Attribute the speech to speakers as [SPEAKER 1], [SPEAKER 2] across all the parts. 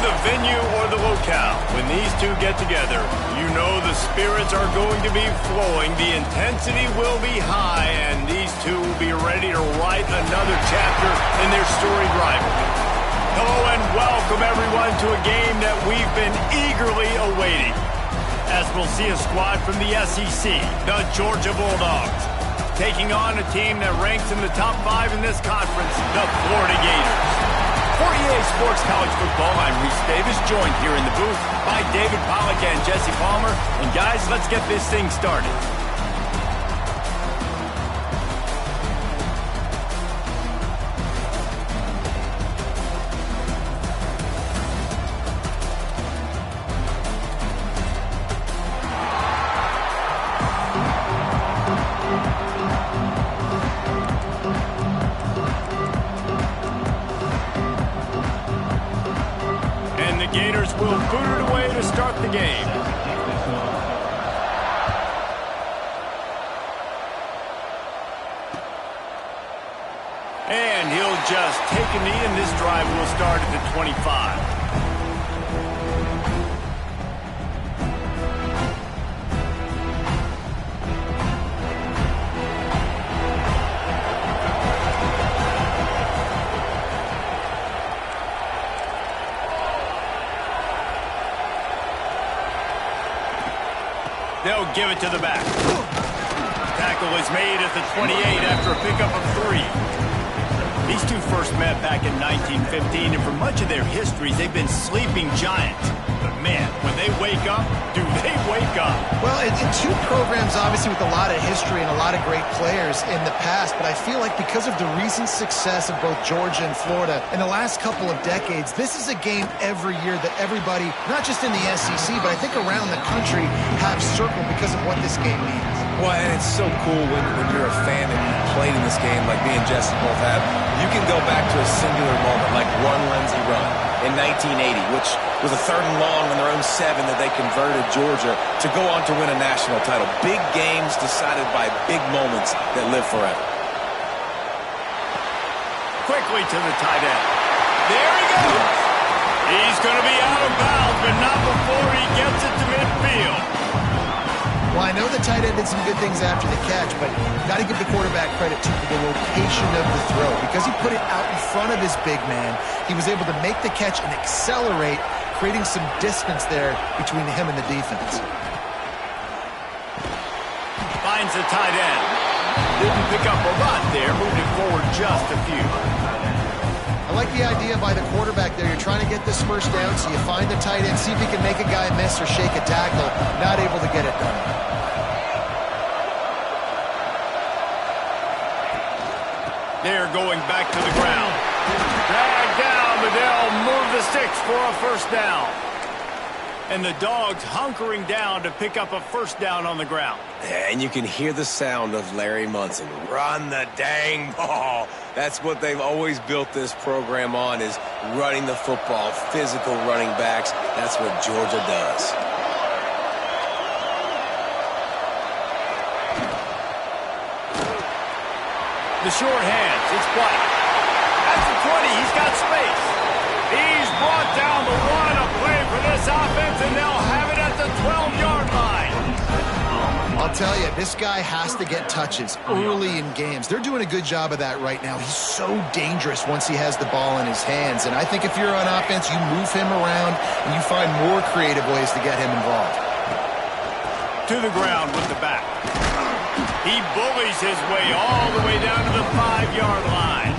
[SPEAKER 1] the venue or the locale, when these two get together, you know the spirits are going to be flowing, the intensity will be high, and these two will be ready to write another chapter in their storied rivalry. Hello and welcome everyone to a game that we've been eagerly awaiting, as we'll see a squad from the SEC, the Georgia Bulldogs, taking on a team that ranks in the top 5 in this conference, the Florida Gators. For EA Sports College Football, I'm Reese Davis, joined here in the booth by David Pollack and Jesse Palmer. And guys, let's get this thing started. Gators will boot it away to start the game. And he'll just take a knee, and this drive will start at the 25. They'll give it to the back. Tackle is made at the 28 after a pickup of 3. These two first met back in 1915, and for much of their histories, they've been sleeping giants. But man, when they wake up, do they wake up?
[SPEAKER 2] Well, in two programs, obviously, with a lot of history and a lot of great players in the past, but I feel like because of the recent success of both Georgia and Florida in the last couple of decades, this is a game every year that everybody, not just in the SEC, but I think around the country, have circled because of what this game means.
[SPEAKER 3] Well, and it's so cool when you're a fan and you played in this game like me and Jesse both have. You can go back to a singular moment like Run, Lindsey, Run in 1980, which was a 3rd and long on their own 7 that they converted Georgia to go on to win a national title. Big games decided by big moments that live forever.
[SPEAKER 1] Quickly to the tight end. There he goes. He's going to be out of bounds, but not before he gets it to midfield.
[SPEAKER 2] Well, I know the tight end did some good things after the catch, but got to give the quarterback credit, too, for the location of the throw. Because he put it out in front of his big man, he was able to make the catch and accelerate, creating some distance there between him and the defense.
[SPEAKER 1] Finds the tight end. Didn't pick up a lot there, moved it forward just a few.
[SPEAKER 2] I like the idea by the quarterback there. You're trying to get this first down, so you find the tight end, see if he can make a guy miss or shake a tackle. Not able to get it done.
[SPEAKER 1] They're going back to the ground. Dragged down, but they'll move the sticks for a first down. And the Dogs hunkering down to pick up a first down on the ground.
[SPEAKER 3] And you can hear the sound of Larry Munson. Run the dang ball. That's what they've always built this program on, is running the football, physical running backs. That's what Georgia does.
[SPEAKER 1] The short hands, it's White. That's the 20, he's got space. He's brought down the 1, a play for this offense, and they'll have it at the 12-yard line.
[SPEAKER 2] I'll tell you, this guy has to get touches early in games. They're doing a good job of that right now. He's so dangerous once he has the ball in his hands, and I think if you're on offense, you move him around, and you find more creative ways to get him involved.
[SPEAKER 1] To the ground with the back. He bullies his way all the way down to the 5-yard line.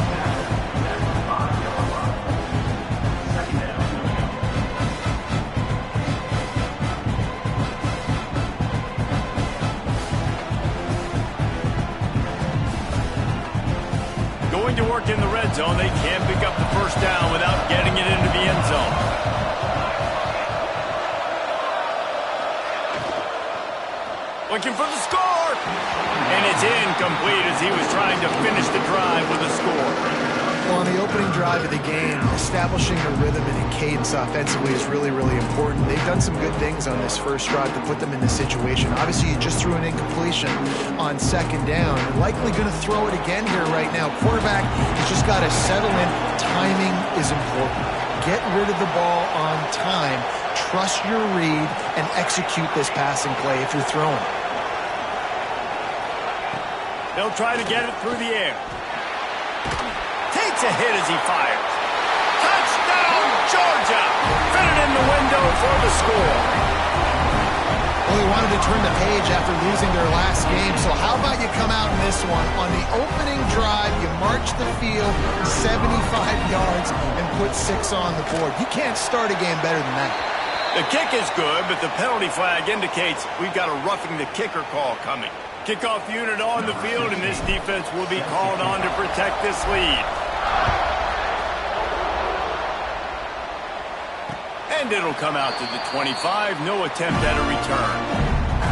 [SPEAKER 1] Going to work in the red zone. They can't pick up the first down without getting it into the end zone. Looking for the score. And it's incomplete as he was trying to finish the drive with a score.
[SPEAKER 2] Well, on the opening drive of the game, establishing a rhythm and a cadence offensively is really, really important. They've done some good things on this first drive to put them in this situation. Obviously, you just threw an incompletion on 2nd down. Likely going to throw it again here right now. Quarterback has just got to settle in. Timing is important. get rid of the ball on time, trust your read, and execute this passing play if you're throwing.
[SPEAKER 1] They'll try to get it through the air. Takes a hit as he fires. Touchdown, Georgia! Fitted in the window for the score.
[SPEAKER 2] Well, they wanted to turn the page after losing their last game, so how about you come out in this one? On the opening drive, you march the field 75 yards and put 6 on the board. You can't start a game better than that.
[SPEAKER 1] The kick is good, but the penalty flag indicates we've got a roughing the kicker call coming. Kickoff unit on the field, and this defense will be called on to protect this lead. And it'll come out to the 25. No attempt at a return.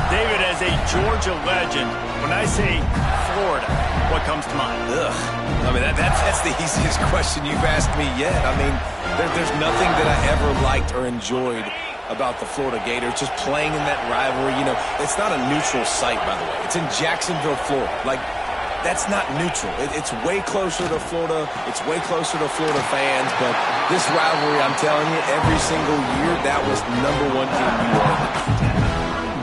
[SPEAKER 1] David, as a Georgia legend, when I say Florida, what comes to mind?
[SPEAKER 3] Ugh. I mean, that's the easiest question you've asked me yet. I mean, there's nothing that I ever liked or enjoyed about the Florida Gators, just playing in that rivalry. You know, it's not a neutral site, by the way. It's in Jacksonville, Florida. Like, that's not neutral. It's way closer to Florida. It's way closer to Florida fans. But this rivalry, I'm telling you, every single year, that was #1 team you wanted.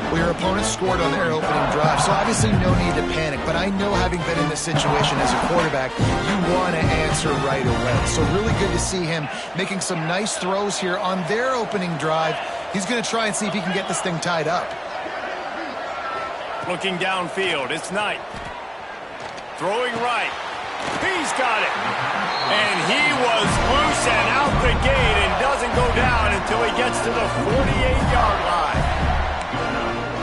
[SPEAKER 2] Well, your opponent scored on their opening drive, so obviously no need to panic. But I know, having been in this situation as a quarterback, you want to answer right away. So really good to see him making some nice throws here on their opening drive. He's going to try and see if he can get this thing tied up.
[SPEAKER 1] Looking downfield, it's Knight. Throwing right. He's got it. And he was loose and out the gate and doesn't go down until he gets to the 48-yard line.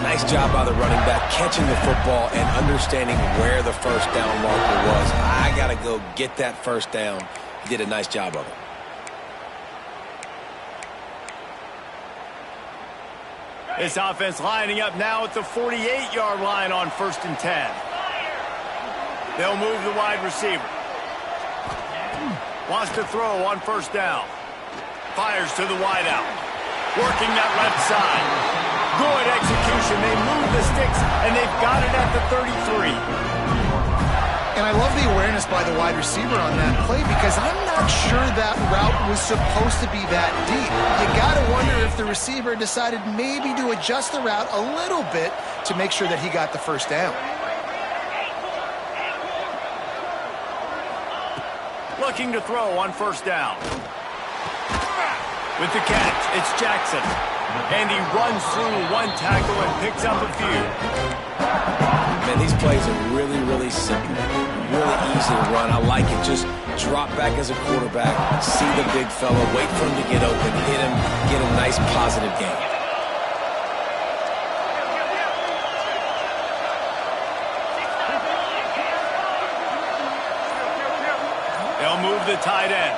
[SPEAKER 3] Nice job by the running back, catching the football and understanding where the first down marker was. I got to go get that first down. He did a nice job of it.
[SPEAKER 1] This offense lining up now at the 48-yard line on 1st and 10. They'll move the wide receiver. Wants to throw on 1st down. Fires to the wideout. Working that left side. Good execution. They move the sticks, and they've got it at the 33.
[SPEAKER 2] And I love the awareness by the wide receiver on that play, because I'm not sure that route was supposed to be that deep. You got to wonder if the receiver decided maybe to adjust the route a little bit to make sure that he got the first down.
[SPEAKER 1] Looking to throw on 1st down. With the catch, it's Jackson. And he runs through one tackle and picks up a few.
[SPEAKER 3] Man, these plays are really, really simple. Really easy to run. I like it. Just drop back as a quarterback, see the big fella, wait for him to get open, hit him, get a nice positive gain.
[SPEAKER 1] They'll move the tight end.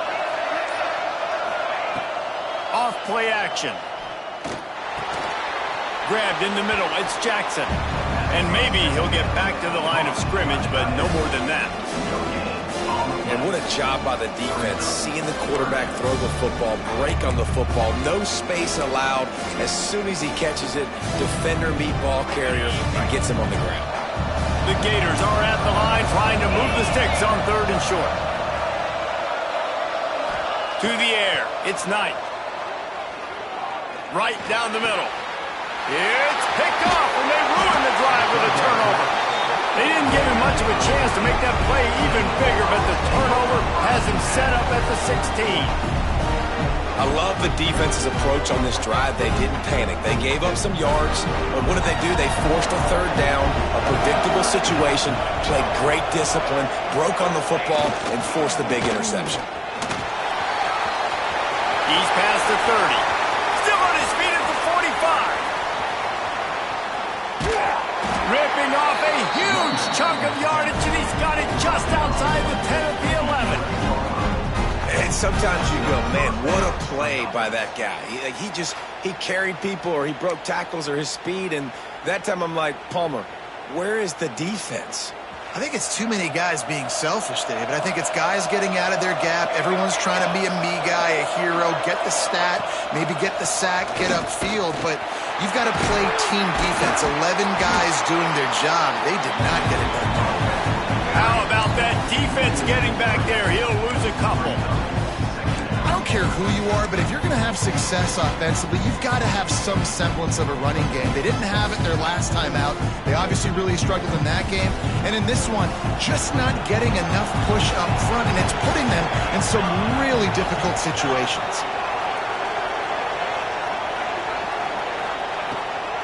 [SPEAKER 1] Off play action. Grabbed in the middle. It's Jackson. And maybe he'll get back to the line of scrimmage, but no more than that.
[SPEAKER 3] And what a job by the defense, seeing the quarterback throw the football, break on the football, no space allowed. As soon as he catches it, defender meet ball carrier and gets him on the ground.
[SPEAKER 1] The Gators are at the line trying to move the sticks on 3rd and short. To the air, it's Knight. Right down the middle. It's picked off, and they ruin the drive with a turnover. They didn't give him much of a chance to make that play even bigger, but the turnover has him set up at the 16.
[SPEAKER 3] I love the defense's approach on this drive. They didn't panic. They gave up some yards, but what did they do? They forced a 3rd down, a predictable situation, played great discipline, broke on the football, and forced the big interception.
[SPEAKER 1] He's past the 30. Still on his feet at the 45. Ripping off a huge chunk of yardage, and he's got it just outside the 10 at the 11.
[SPEAKER 3] And sometimes you go, man, what a play by that guy. He carried people, or he broke tackles, or his speed. And that time I'm like, Palmer, where is the defense?
[SPEAKER 2] I think it's too many guys being selfish today, but I think it's guys getting out of their gap. Everyone's trying to be a me guy, a hero, get the stat, maybe get the sack, get upfield. But you've got to play team defense. 11 guys doing their job. They did not get it done.
[SPEAKER 1] How about that defense getting back there? He'll lose a couple.
[SPEAKER 2] I don't care who you are, but if you're going to have success offensively, you've got to have some semblance of a running game. They didn't have it their last time out. They obviously really struggled in that game. And in this one, just not getting enough push up front, and it's putting them in some really difficult situations.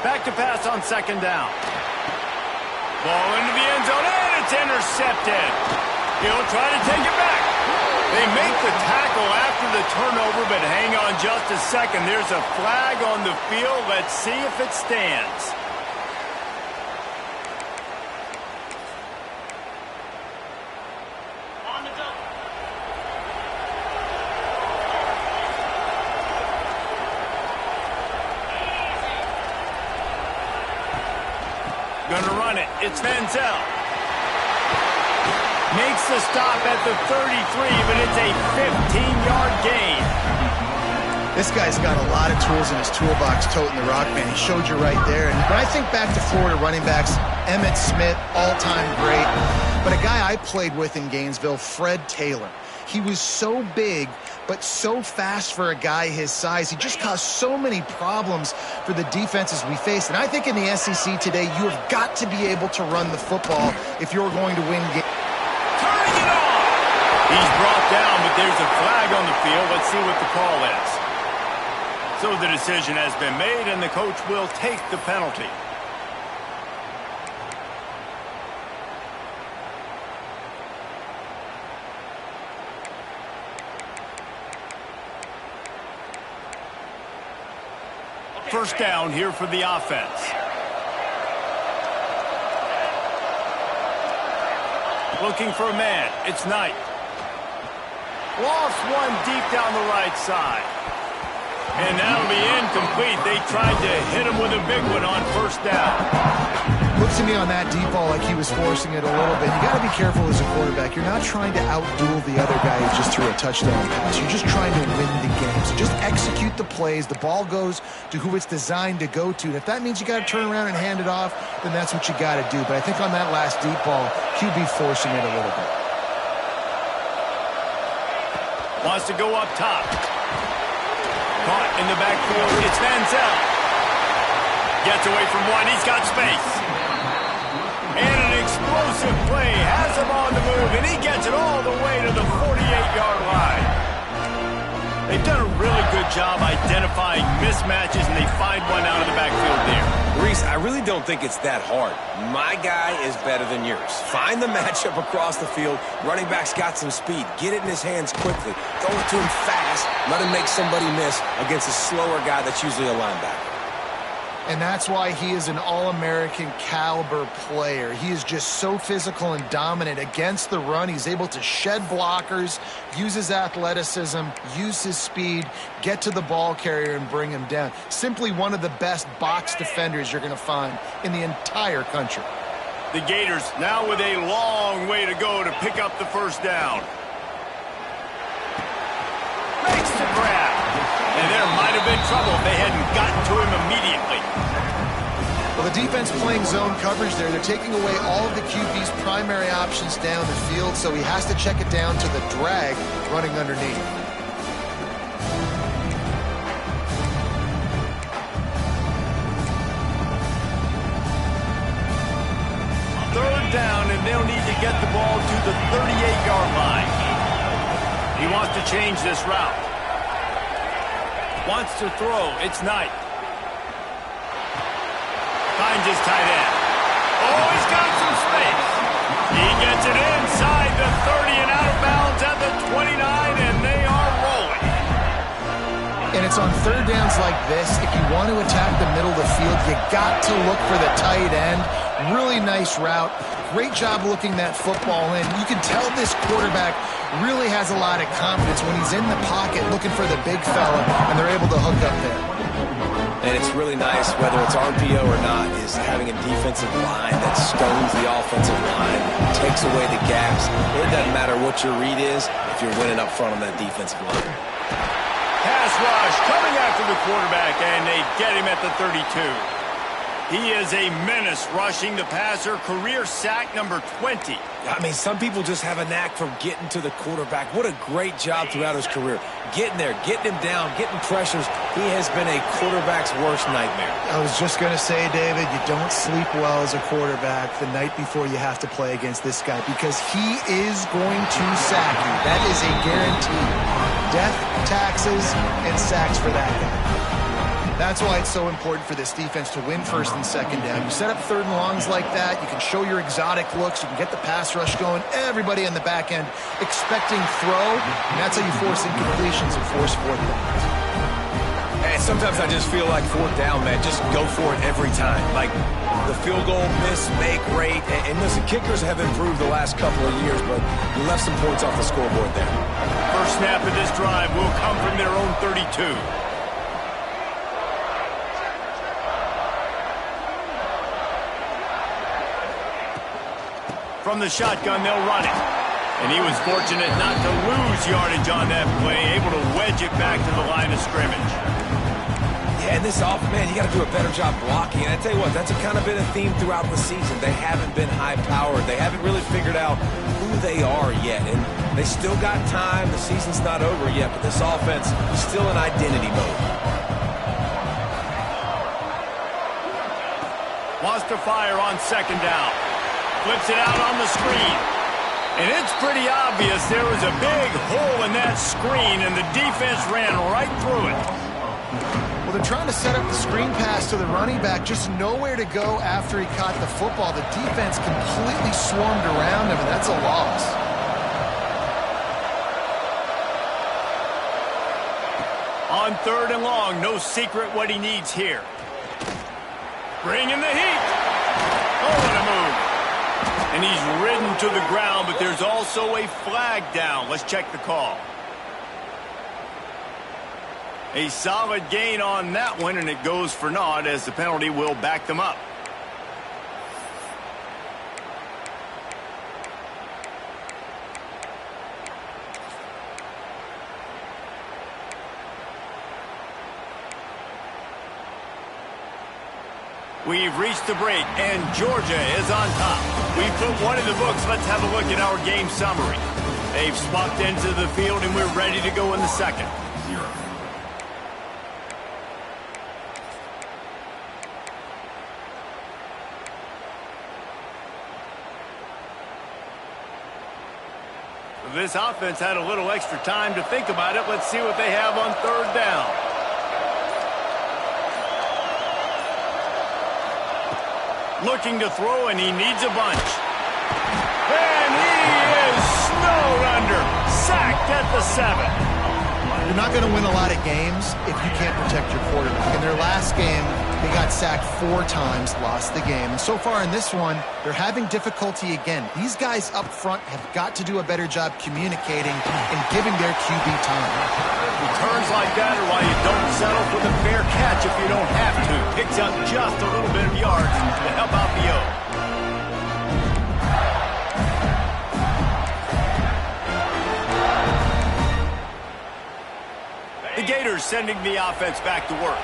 [SPEAKER 1] Back to pass on second down. Ball into the end zone, and it's intercepted. He'll try to take it back. They make the tackle after the turnover, but hang on just a second. There's a flag on the field. Let's see if it stands. Gonna run it. It's Manziel. Makes the stop at the 33, but it's a 15-yard gain.
[SPEAKER 2] This guy's got a lot of tools in his toolbox, toting the rock, man. He showed you right there. And when I think back to Florida running backs, Emmitt Smith, all-time great. But a guy I played with in Gainesville, Fred Taylor. He was so big, but so fast for a guy his size. He just caused so many problems for the defenses we faced. And I think in the SEC today, you have got to be able to run the football if you're going to win games.
[SPEAKER 1] Turning it on! He's brought down, but there's a flag on the field. Let's see what the call is. So the decision has been made, and the coach will take the penalty. First down here for the offense. Looking for a man. It's Knight. Lost one deep down the right side. And that'll be incomplete. They tried to hit him with a big one on first down.
[SPEAKER 2] Looks to me on that deep ball like he was forcing it a little bit. You got to be careful as a quarterback. You're not trying to outduel the other guy who just threw a touchdown pass. You're just trying to win the game. So just execute the plays. The ball goes to who it's designed to go to. And if that means you got to turn around and hand it off, then that's what you got to do. But I think on that last deep ball, QB forcing it a little bit.
[SPEAKER 1] Wants to go up top. Caught in the backfield. It's Manziel. Gets away from one. He's got space. And an explosive play has him on the move, and he gets it all the way to the 48-yard line. They've done a really good job identifying mismatches, and they find one out of the backfield there.
[SPEAKER 3] Reese, I really don't think it's that hard. My guy is better than yours. Find the matchup across the field. Running back's got some speed. Get it in his hands quickly. Throw it to him fast. Let him make somebody miss against a slower guy that's usually a linebacker.
[SPEAKER 2] And that's why he is an All-American caliber player. He is just so physical and dominant against the run. He's able to shed blockers, use his athleticism, use his speed, get to the ball carrier and bring him down. Simply one of the best box defenders you're going to find in the entire country.
[SPEAKER 1] The Gators now with a long way to go to pick up the first down. Makes the grab. And there might have been trouble if they hadn't gotten to him immediately.
[SPEAKER 2] Well, the defense playing zone coverage there. They're taking away all of the QB's primary options down the field, so he has to check it down to the drag running underneath.
[SPEAKER 1] Third down, and they'll need to get the ball to the 38-yard line. He wants to change this route. Wants to throw. It's Knight. Finds his tight end. Oh, he's got some space. He gets it inside the 30 and out of bounds at the 29, and they are rolling.
[SPEAKER 2] And it's on third downs like this. If you want to attack the middle of the field, you got to look for the tight end. Really nice route. Great job looking that football in. You can tell this quarterback really has a lot of confidence when he's in the pocket looking for the big fella, and they're able to hook up there.
[SPEAKER 3] And it's really nice, whether it's RPO or not, is having a defensive line that stones the offensive line, takes away the gaps. It doesn't matter what your read is if you're winning up front on that defensive line.
[SPEAKER 1] Pass rush coming after the quarterback, and they get him at the 32. He is a menace rushing the passer, career sack number 20.
[SPEAKER 3] I mean, some people just have a knack for getting to the quarterback. What a great job throughout his career. Getting there, getting him down, getting pressures. He has been a quarterback's worst nightmare.
[SPEAKER 2] I was just going to say, David, you don't sleep well as a quarterback the night before you have to play against this guy because he is going to sack you. That is a guarantee. Death, taxes, and sacks for that guy. That's why it's so important for this defense to win first and second down. You set up third and longs like that, you can show your exotic looks, you can get the pass rush going, everybody in the back end expecting throw, and that's how you force incompletions and force fourth downs.
[SPEAKER 3] And sometimes I just feel like fourth down, man, just go for it every time. Like the field goal, miss, make, rate, and listen, kickers have improved the last couple of years, but you left some points off the scoreboard there.
[SPEAKER 1] First snap of this drive will come from their own 32. From the shotgun, they'll run it. And he was fortunate not to lose yardage on that play, able to wedge it back to the line of scrimmage.
[SPEAKER 3] Yeah, and this offense, man, you got to do a better job blocking. And I tell you what, that's kind of been a theme throughout the season. They haven't been high-powered. They haven't really figured out who they are yet. And they still got time. The season's not over yet, but this offense is still in identity mode.
[SPEAKER 1] Wants to fire on second down. Flips it out on the screen. And it's pretty obvious there was a big hole in that screen, and the defense ran right through it.
[SPEAKER 2] Well, they're trying to set up the screen pass to the running back, just nowhere to go after he caught the football. The defense completely swarmed around him, and that's a loss.
[SPEAKER 1] On third and long, no secret what he needs here. Bringing the heat. Oh, what a move. And he's ridden to the ground, but there's also a flag down. Let's check the call. A solid gain on that one, and it goes for naught as the penalty will back them up. We've reached the break, and Georgia is on top. We put one in the books. Let's have a look at our game summary. They've swapped into the field, and we're ready to go in the second. This offense had a little extra time to think about it. Let's see what they have on third down. Looking to throw, and he needs a bunch. And he is snowed under. Sacked at the 7.
[SPEAKER 2] You're not going to win a lot of games if you can't protect your quarterback. In their last game, they got sacked 4 times, lost the game. And so far in this one, they're having difficulty again. These guys up front have got to do a better job communicating and giving their QB time.
[SPEAKER 1] Returns like that are why you don't settle for the fair catch if you don't have to. Picks up just a little bit of yards to help out the O. The Gators sending the offense back to work.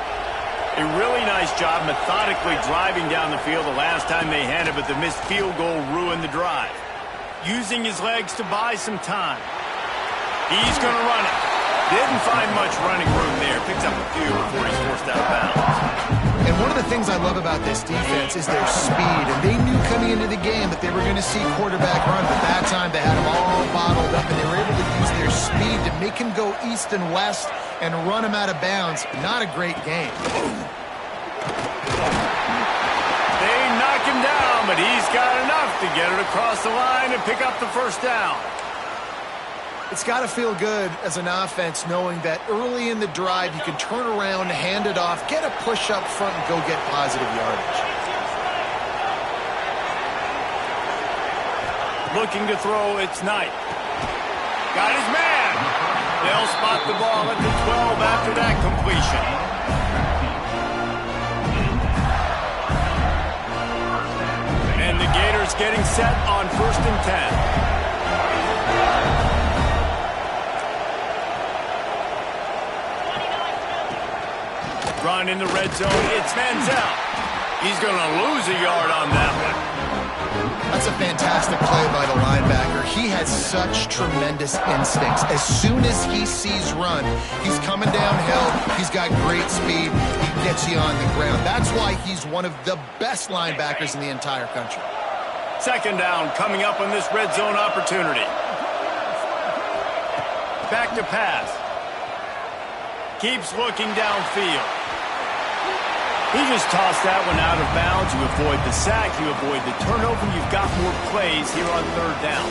[SPEAKER 1] A really nice job methodically driving down the field the last time they had it, but the missed field goal ruined the drive. Using his legs to buy some time. He's going to run it. Didn't find much running room there. Picks up a few before he's forced out of bounds.
[SPEAKER 2] And one of the things I love about this defense is their speed. And they knew coming into the game that they were going to see quarterback run. But that time they had them all bottled up, and they were able to use their speed to make him go east and west and run him out of bounds. Not a great game.
[SPEAKER 1] They knock him down, but he's got enough to get it across the line and pick up the first down.
[SPEAKER 2] It's got to feel good as an offense knowing that early in the drive you can turn around, hand it off, get a push up front, and go get positive yardage.
[SPEAKER 1] Looking to throw, it's Knight. Got his man. They'll spot the ball at the 12 after that completion. And the Gators getting set on 1st and 10. Run in the red zone, it's Manziel. He's going to lose a yard on that one.
[SPEAKER 2] That's a fantastic play by the linebacker. He has such tremendous instincts. As soon as he sees run, he's coming downhill. He's got great speed. He gets you on the ground. That's why he's one of the best linebackers in the entire country.
[SPEAKER 1] Second down coming up on this red zone opportunity. Back to pass. Keeps looking downfield. He just tossed that one out of bounds. You avoid the sack, you avoid the turnover. You've got more plays here on third down.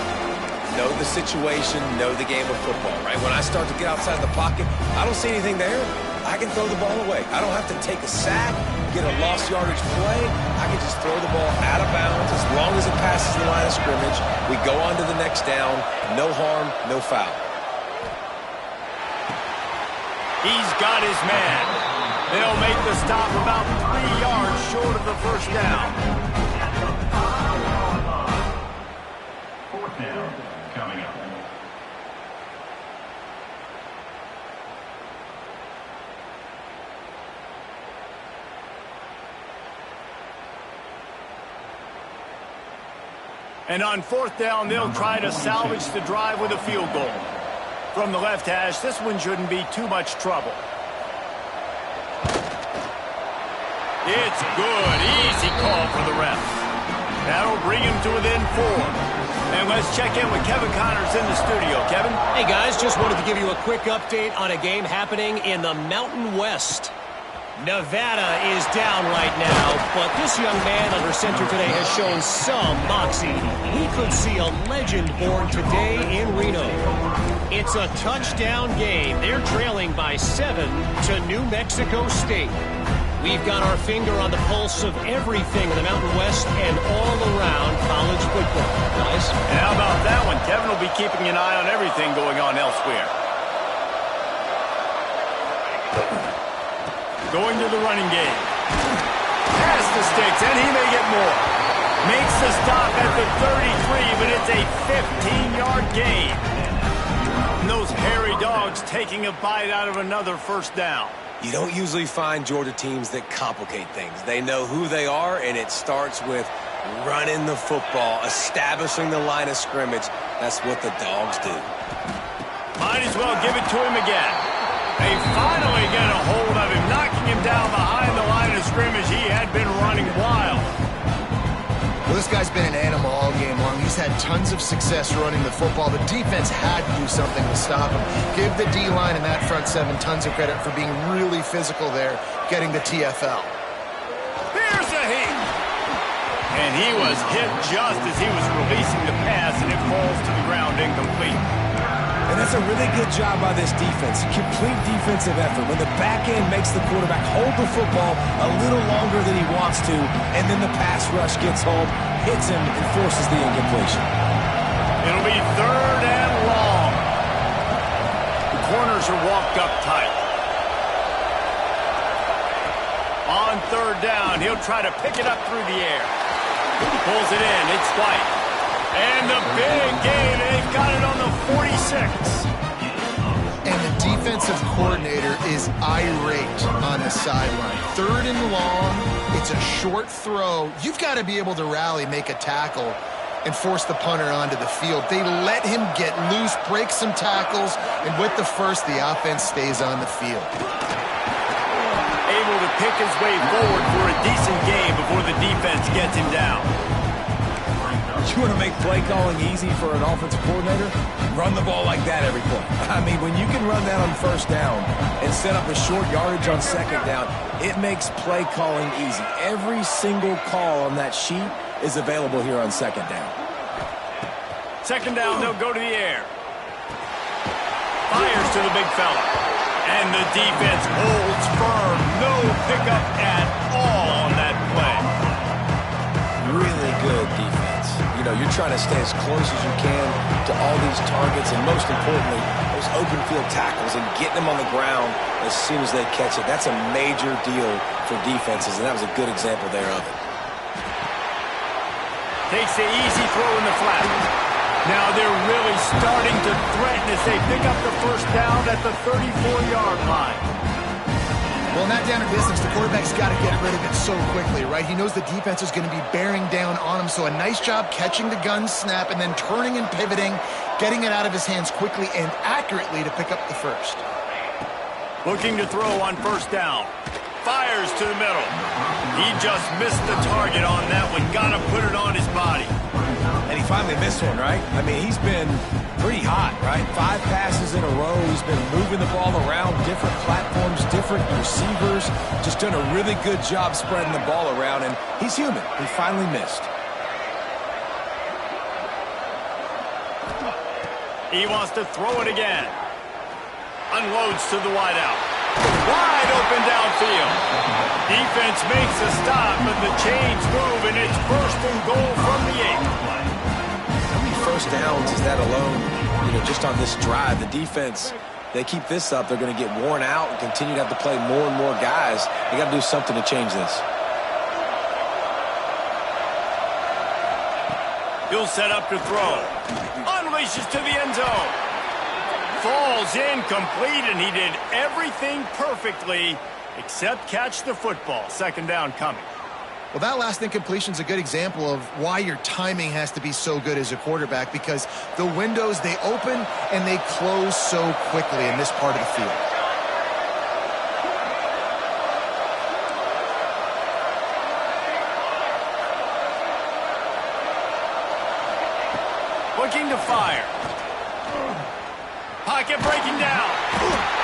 [SPEAKER 3] Know the situation, know the game of football, right? When I start to get outside the pocket, I don't see anything there. I can throw the ball away. I don't have to take a sack, get a lost yardage play. I can just throw the ball out of bounds as long as it passes the line of scrimmage. We go on to the next down. No harm, no foul.
[SPEAKER 1] He's got his man. They'll make the stop about 3 yards short of the first down.
[SPEAKER 4] Fourth down coming up.
[SPEAKER 1] And on fourth down, they'll try to salvage the drive with a field goal. From the left hash, this one shouldn't be too much trouble. It's good. Easy call for the refs. That'll bring him to within 4. And let's check in with Kevin Connors in the studio. Kevin?
[SPEAKER 5] Hey, guys. Just wanted to give you a quick update on a game happening in the Mountain West. Nevada is down right now, but this young man under center today has shown some moxie. He could see a legend born today in Reno. It's a touchdown game. They're trailing by 7 to New Mexico State. We've got our finger on the pulse of everything in the Mountain West and all around college football. Guys?
[SPEAKER 1] And how about that one? Kevin will be keeping an eye on everything going on elsewhere. Going to the running game. Pass the sticks, and he may get more. Makes the stop at the 33, but it's a 15-yard gain. And those hairy dogs taking a bite out of another first down.
[SPEAKER 3] You don't usually find Georgia teams that complicate things. They know who they are, and it starts with running the football, establishing the line of scrimmage. That's what the dogs do.
[SPEAKER 1] Might as well give it to him again. They finally get a hold of him, knocking him down behind the line of scrimmage. He had been running wild.
[SPEAKER 2] Well, this guy's been an animal all game long. He's had tons of success running the football. The defense had to do something to stop him. Give the D-line and that front 7 tons of credit for being really physical there, getting the TFL.
[SPEAKER 1] Here's a hit. And he was hit just as he was releasing the pass, and it falls to the ground incomplete.
[SPEAKER 3] And that's a really good job by this defense. Complete defensive effort. When the back end makes the quarterback hold the football a little longer than he wants to, and then the pass rush gets home, hits him, and forces the incompletion.
[SPEAKER 1] It'll be third and long. The corners are walked up tight. On third down, he'll try to pick it up through the air. Pulls it in. It's White. And the big gain, they've got it on the 46.
[SPEAKER 2] And the defensive coordinator is irate on the sideline. Third and long, it's a short throw. You've got to be able to rally, make a tackle, and force the punter onto the field. They let him get loose, break some tackles, and with the first, the offense stays on the field.
[SPEAKER 1] Able to pick his way forward for a decent game before the defense gets him down.
[SPEAKER 3] You want to make play calling easy for an offensive coordinator? Run the ball like that every play. I mean, when you can run that on first down and set up a short yardage on second down, it makes play calling easy. Every single call on that sheet is available here on second down.
[SPEAKER 1] Second down, they'll go to the air. Fires to the big fella. And the defense holds firm. No pickup at all on that play.
[SPEAKER 3] Really good defense. You know, you're trying to stay as close as you can to all these targets, and most importantly, those open field tackles and getting them on the ground as soon as they catch it. That's a major deal for defenses, and that was a good example there of it.
[SPEAKER 1] Takes the easy throw in the flat. Now they're really starting to threaten as they pick up the first down at the 34-yard line.
[SPEAKER 2] Well, in that down and distance, the quarterback's got to get rid of it so quickly, right? He knows the defense is going to be bearing down on him, so a nice job catching the gun snap and then turning and pivoting, getting it out of his hands quickly and accurately to pick up the first.
[SPEAKER 1] Looking to throw on first down. Fires to the middle. He just missed the target on that one. Got to put it on his body.
[SPEAKER 3] And he finally missed one, right? I mean, he's been pretty hot, right? 5 passes in a row. He's been moving the ball around, different platforms, different receivers. Just done a really good job spreading the ball around, and he's human. He finally missed.
[SPEAKER 1] He wants to throw it again. Unloads to the wideout. Wide open downfield. Defense makes a stop, but the chains move, and it's first and goal from the 8.
[SPEAKER 3] How many first downs is that alone, just on this drive? The defense, they keep this up, they're going to get worn out and continue to have to play more and more guys. They got to do something to change this.
[SPEAKER 1] He'll set up to throw. Unleashes to the end zone. Falls incomplete, and he did everything perfectly except catch the football. Second down coming.
[SPEAKER 2] Well, that last incompletion is a good example of why your timing has to be so good as a quarterback, because the windows, they open and they close so quickly in this part of the field.
[SPEAKER 1] Looking to fire. Pocket breaking down.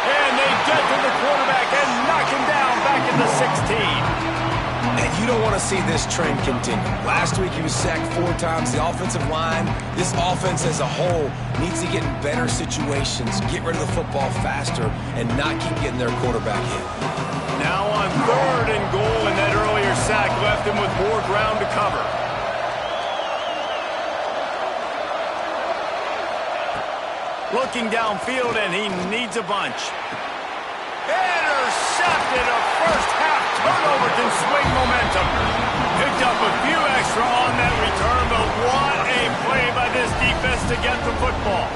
[SPEAKER 1] And they get to the quarterback and knock him down back in the 16.
[SPEAKER 3] And you don't want to see this trend continue. Last week he was sacked 4 times. The offensive line, this offense as a whole, needs to get in better situations, get rid of the football faster, and not keep getting their quarterback hit.
[SPEAKER 1] Now on 3rd and goal, and that earlier sack left him with more ground to cover. Looking downfield, and he needs a bunch. Intercepted. A first-half turnover can swing momentum. Picked up a few extra on that return, but what a play by this defense to get the football.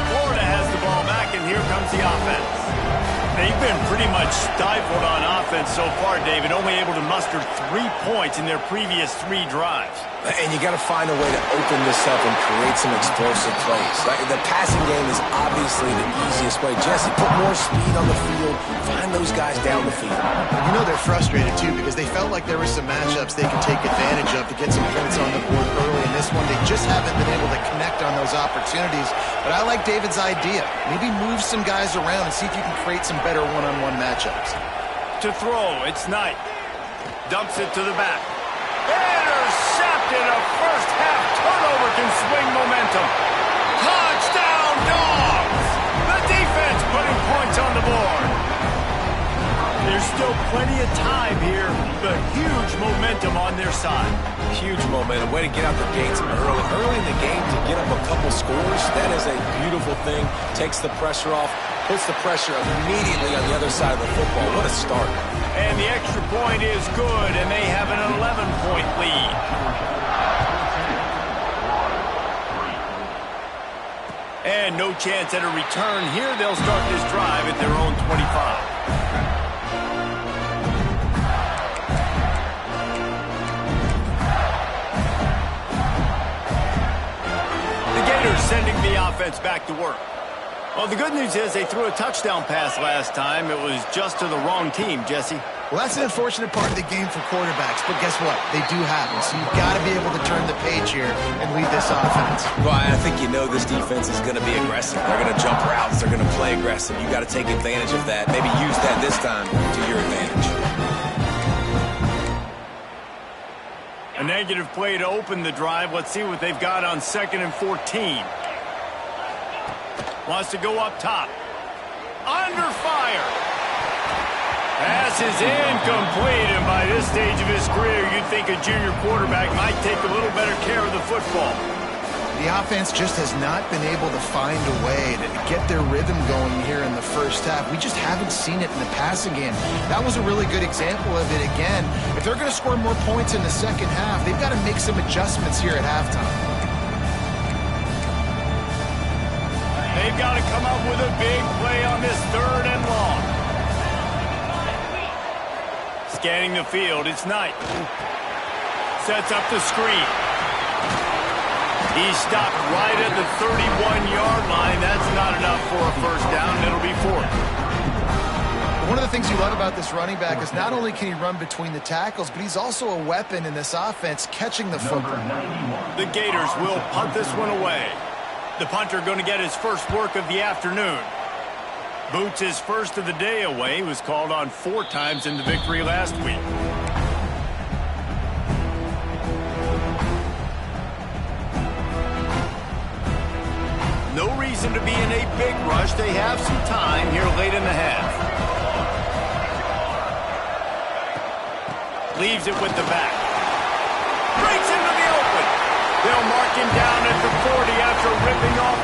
[SPEAKER 1] Florida has the ball back, and here comes the offense. They've been pretty much stifled on offense so far, David, only able to muster 3 points in their previous 3 drives.
[SPEAKER 3] And you got to find a way to open this up and create some explosive plays. The passing game is obviously the easiest way. Jesse, put more speed on the field. Find those guys down the field.
[SPEAKER 2] They're frustrated, too, because they felt like there were some matchups they could take advantage of to get some points on the board early. In this one, they just haven't been able to connect on those opportunities. But I like David's idea. Maybe move some guys around and see if you can create some better one-on-one matchups.
[SPEAKER 1] To throw, it's Knight. Dumps it to the back. Intercepted. A first-half turnover can swing momentum. Touchdown, Dogs! The defense putting points on the board. There's still plenty of time here, but huge momentum on their side.
[SPEAKER 3] Huge momentum. Way to get out the gates early. Early in the game to get up a couple scores, that is a beautiful thing. Takes the pressure off, puts the pressure immediately on the other side of the football. What a start.
[SPEAKER 1] And the extra point is good, and they have an 11-point lead. And no chance at a return here. They'll start this drive at their own 25. Sending the offense back to work. Well, the good news is they threw a touchdown pass last time. It was just to the wrong team, Jesse.
[SPEAKER 2] Well, that's an unfortunate part of the game for quarterbacks, but guess what? They do happen, so you've got to be able to turn the page here and lead this offense.
[SPEAKER 3] Well, I think this defense is going to be aggressive. They're going to jump routes. They're going to play aggressive. You got to take advantage of that. Maybe use that this time to your advantage.
[SPEAKER 1] A negative play to open the drive. Let's see what they've got on 2nd and 14. Wants to go up top. Under fire. Pass is incomplete, and by this stage of his career, you'd think a junior quarterback might take a little better care of the football.
[SPEAKER 2] The offense just has not been able to find a way to get their rhythm going here in the first half. We just haven't seen it in the passing game. That was a really good example of it again. If they're going to score more points in the second half, they've got to make some adjustments here at halftime.
[SPEAKER 1] They've got to come up with a big play on this 3rd and long. Scanning the field, it's Knight. Sets up the screen. He stopped right at the 31-yard line. That's not enough for a first down. It'll be 4th.
[SPEAKER 2] One of the things you love about this running back is not only can he run between the tackles, but he's also a weapon in this offense, catching the football.
[SPEAKER 1] The Gators will punt this one away. The punter going to get his first work of the afternoon. Boots his first of the day away. He was called on 4 times in the victory last week. No reason to be in a big rush. They have some time here late in the half. Leaves it with the back. Breaks into the open. They'll mark him down at the 40 after ripping off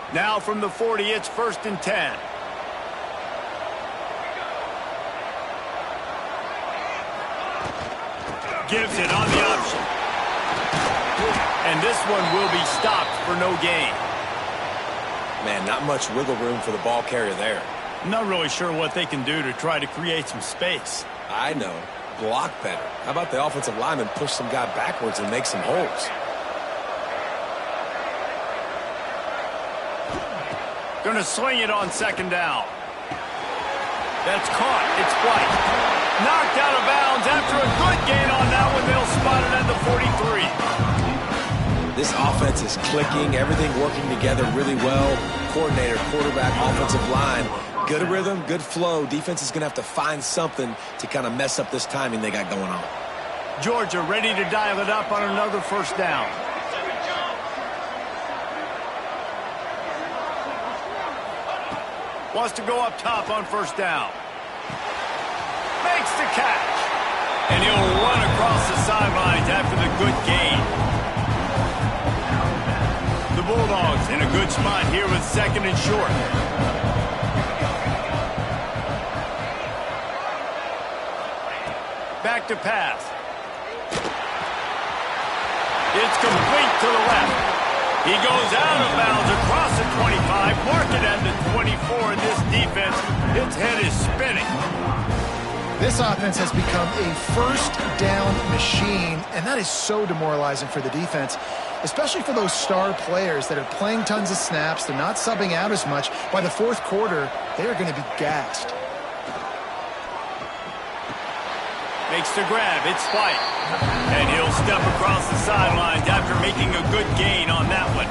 [SPEAKER 1] 10. Now from the 40, it's 1st and 10. Gives it on the option. And this one will be stopped for no gain.
[SPEAKER 3] Man, not much wiggle room for the ball carrier there.
[SPEAKER 1] I'm not really sure what they can do to try to create some space.
[SPEAKER 3] I know. Block better. How about the offensive lineman push some guy backwards and make some holes?
[SPEAKER 1] Going to swing it on 2nd down. That's caught. It's White. Knocked out of bounds after a good gain on that one. They'll spot it at the 43.
[SPEAKER 3] This offense is clicking, everything working together really well. Coordinator, quarterback, offensive line. Good rhythm, good flow. Defense is going to have to find something to kind of mess up this timing they got going on.
[SPEAKER 1] Georgia ready to dial it up on another 1st down. Wants to go up top on 1st down. Makes the catch. And he'll run across the sidelines after the good gain. The Bulldogs in a good spot here with 2nd and short. Back to pass. It's complete to the left. He goes out of bounds across the 25, mark it at the 24, and this defense, its head is spinning.
[SPEAKER 2] This offense has become a 1st down machine, and that is so demoralizing for the defense, especially for those star players that are playing tons of snaps. They're not subbing out as much. By the 4th quarter, they are going to be gassed.
[SPEAKER 1] Makes the grab. It's White. And he'll step across the sidelines after making a good gain on that one.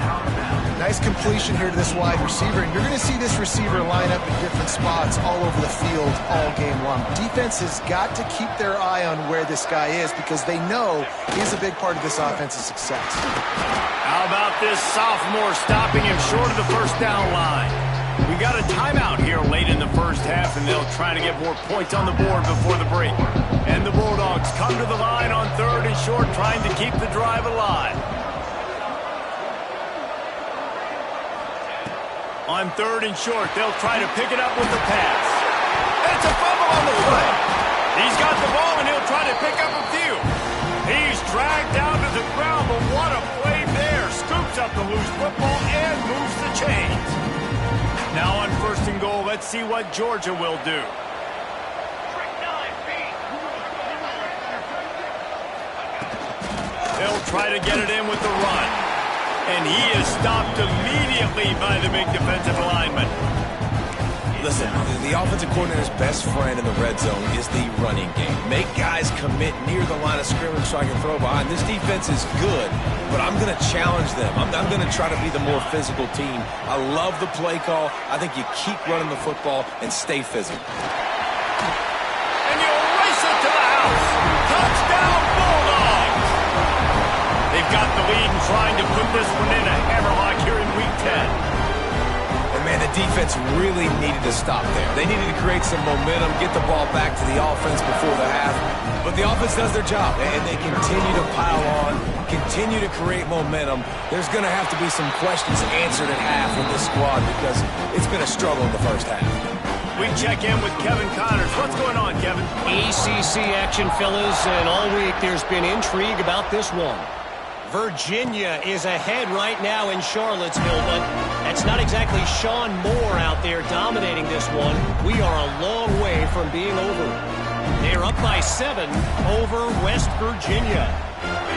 [SPEAKER 2] Nice completion here to this wide receiver, and you're going to see this receiver line up in different spots all over the field all game long. Defense has got to keep their eye on where this guy is because they know he's a big part of this offense's success.
[SPEAKER 1] How about this sophomore stopping him short of the 1st down line? We got a timeout here late in the first half, and they'll try to get more points on the board before the break. And the Bulldogs come to the line on 3rd and short, trying to keep the drive alive. On 3rd and short, they'll try to pick it up with the pass. It's a fumble on the play. He's got the ball, and he'll try to pick up a few. He's dragged down to the ground, but what a play there. Scoops up the loose football and moves the chains. Now on 1st and goal, let's see what Georgia will do. They'll try to get it in with the run. And he is stopped immediately by the big defensive lineman.
[SPEAKER 3] Listen, the offensive coordinator's best friend in the red zone is the running game. Make guys commit near the line of scrimmage so I can throw behind. This defense is good, but I'm going to challenge them. I'm going to try to be the more physical team. I love the play call. I think you keep running the football and stay physical.
[SPEAKER 1] And you'll race it to the house. Touchdown, Bulldogs! They've got the lead and trying to put this one in a hammerlock here in Week 10.
[SPEAKER 3] And And the defense really needed to stop there. They needed to create some momentum, get the ball back to the offense before the half. But the offense does their job, and they continue to pile on, continue to create momentum. There's going to have to be some questions answered at half with this squad because it's been a struggle in the first half.
[SPEAKER 1] We check in with Kevin Connors. What's going on, Kevin?
[SPEAKER 5] ACC action, fellas, and all week there's been intrigue about this one. Virginia is ahead right now in Charlottesville, but that's not exactly Sean Moore out there dominating this one. We are a long way from being over. They're up by 7 over West Virginia.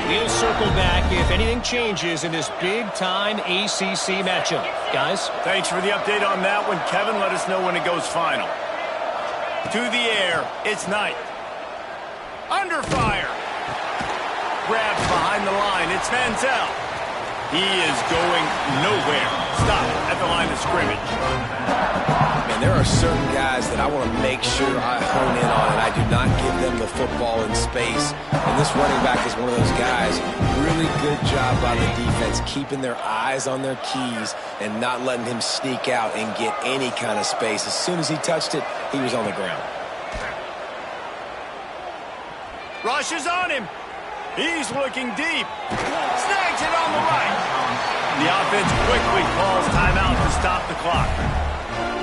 [SPEAKER 5] We'll circle back if anything changes in this big-time ACC matchup. Guys?
[SPEAKER 1] Thanks for the update on that one, Kevin. Let us know when it goes final. To the air, it's Knight. Under fire. Grabs behind the line. It's Manziel. He is going nowhere. Stop at the line of scrimmage.
[SPEAKER 3] Man, there are certain guys that I want to make sure I hone in on, and I do not give them the football in space. And this running back is one of those guys. Really good job by the defense, keeping their eyes on their keys and not letting him sneak out and get any kind of space. As soon as he touched it, he was on the ground.
[SPEAKER 1] Rush is on him. He's looking deep. Snags it on the right. The offense quickly calls timeout to stop the clock.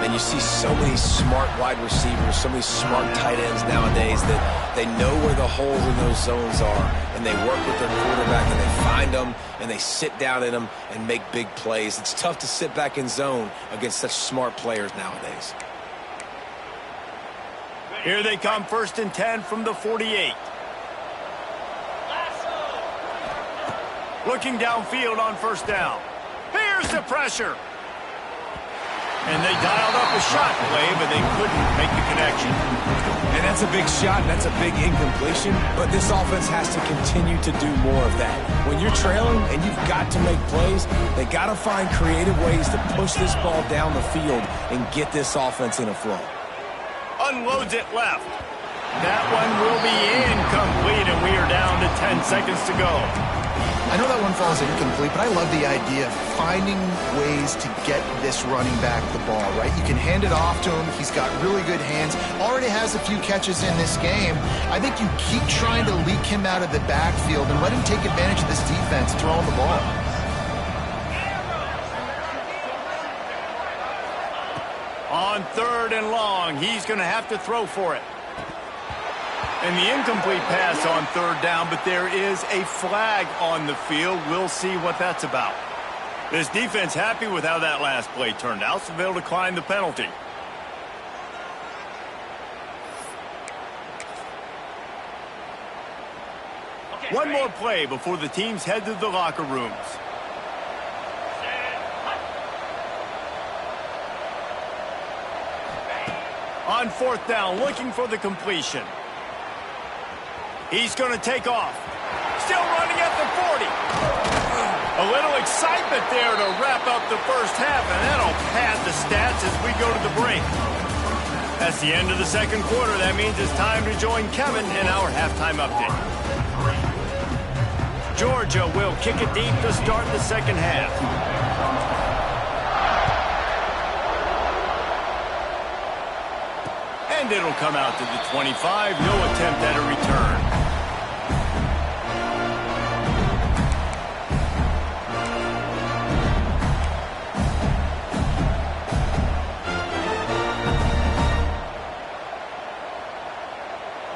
[SPEAKER 3] And you see so many smart wide receivers, so many smart tight ends nowadays that they know where the holes in those zones are, and they work with their quarterback, and they find them, and they sit down in them and make big plays. It's tough to sit back in zone against such smart players nowadays.
[SPEAKER 1] Here they come, 1st and 10 from the 48. Looking downfield on 1st down. Here's the pressure. And they dialed up a shot play, but they couldn't make the connection.
[SPEAKER 3] And that's a big shot, and that's a big incompletion, but this offense has to continue to do more of that. When you're trailing and you've got to make plays, they got to find creative ways to push this ball down the field and get this offense in a flow.
[SPEAKER 1] Unloads it left. That one will be incomplete, and we are down to 10 seconds to go.
[SPEAKER 2] I know that one falls incomplete, but I love the idea of finding ways to get this running back the ball, right? You can hand it off to him. He's got really good hands. Already has a few catches in this game. I think you keep trying to leak him out of the backfield and let him take advantage of this defense throwing the ball.
[SPEAKER 1] On 3rd and long, he's going to have to throw for it. And the incomplete pass on 3rd down, but there is a flag on the field. We'll see what that's about. This defense happy with how that last play turned out, so they'll decline the penalty. One more play before the teams head to the locker rooms. On 4th down, looking for the completion. He's going to take off. Still running at the 40. A little excitement there to wrap up the first half, and that'll pad the stats as we go to the break. That's the end of the 2nd quarter. That means it's time to join Kevin in our halftime update. Georgia will kick it deep to start the 2nd half. And it'll come out to the 25. No attempt at a return.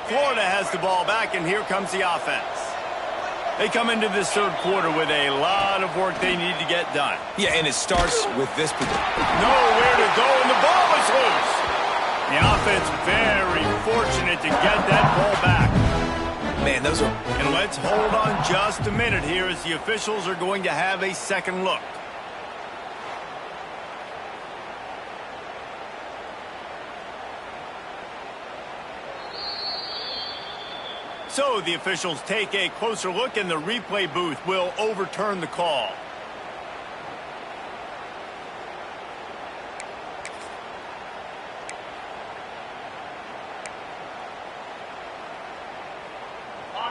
[SPEAKER 1] Florida has the ball back, and here comes the offense. They come into this 3rd quarter with a lot of work they need to get done.
[SPEAKER 3] Yeah, and it starts with this position.
[SPEAKER 1] Nowhere to go, and the ball is loose. The offense very fortunate to get that ball back.
[SPEAKER 3] Man, those are...
[SPEAKER 1] And let's hold on just a minute here as the officials are going to have a second look. So the officials take a closer look, and the replay booth will overturn the call.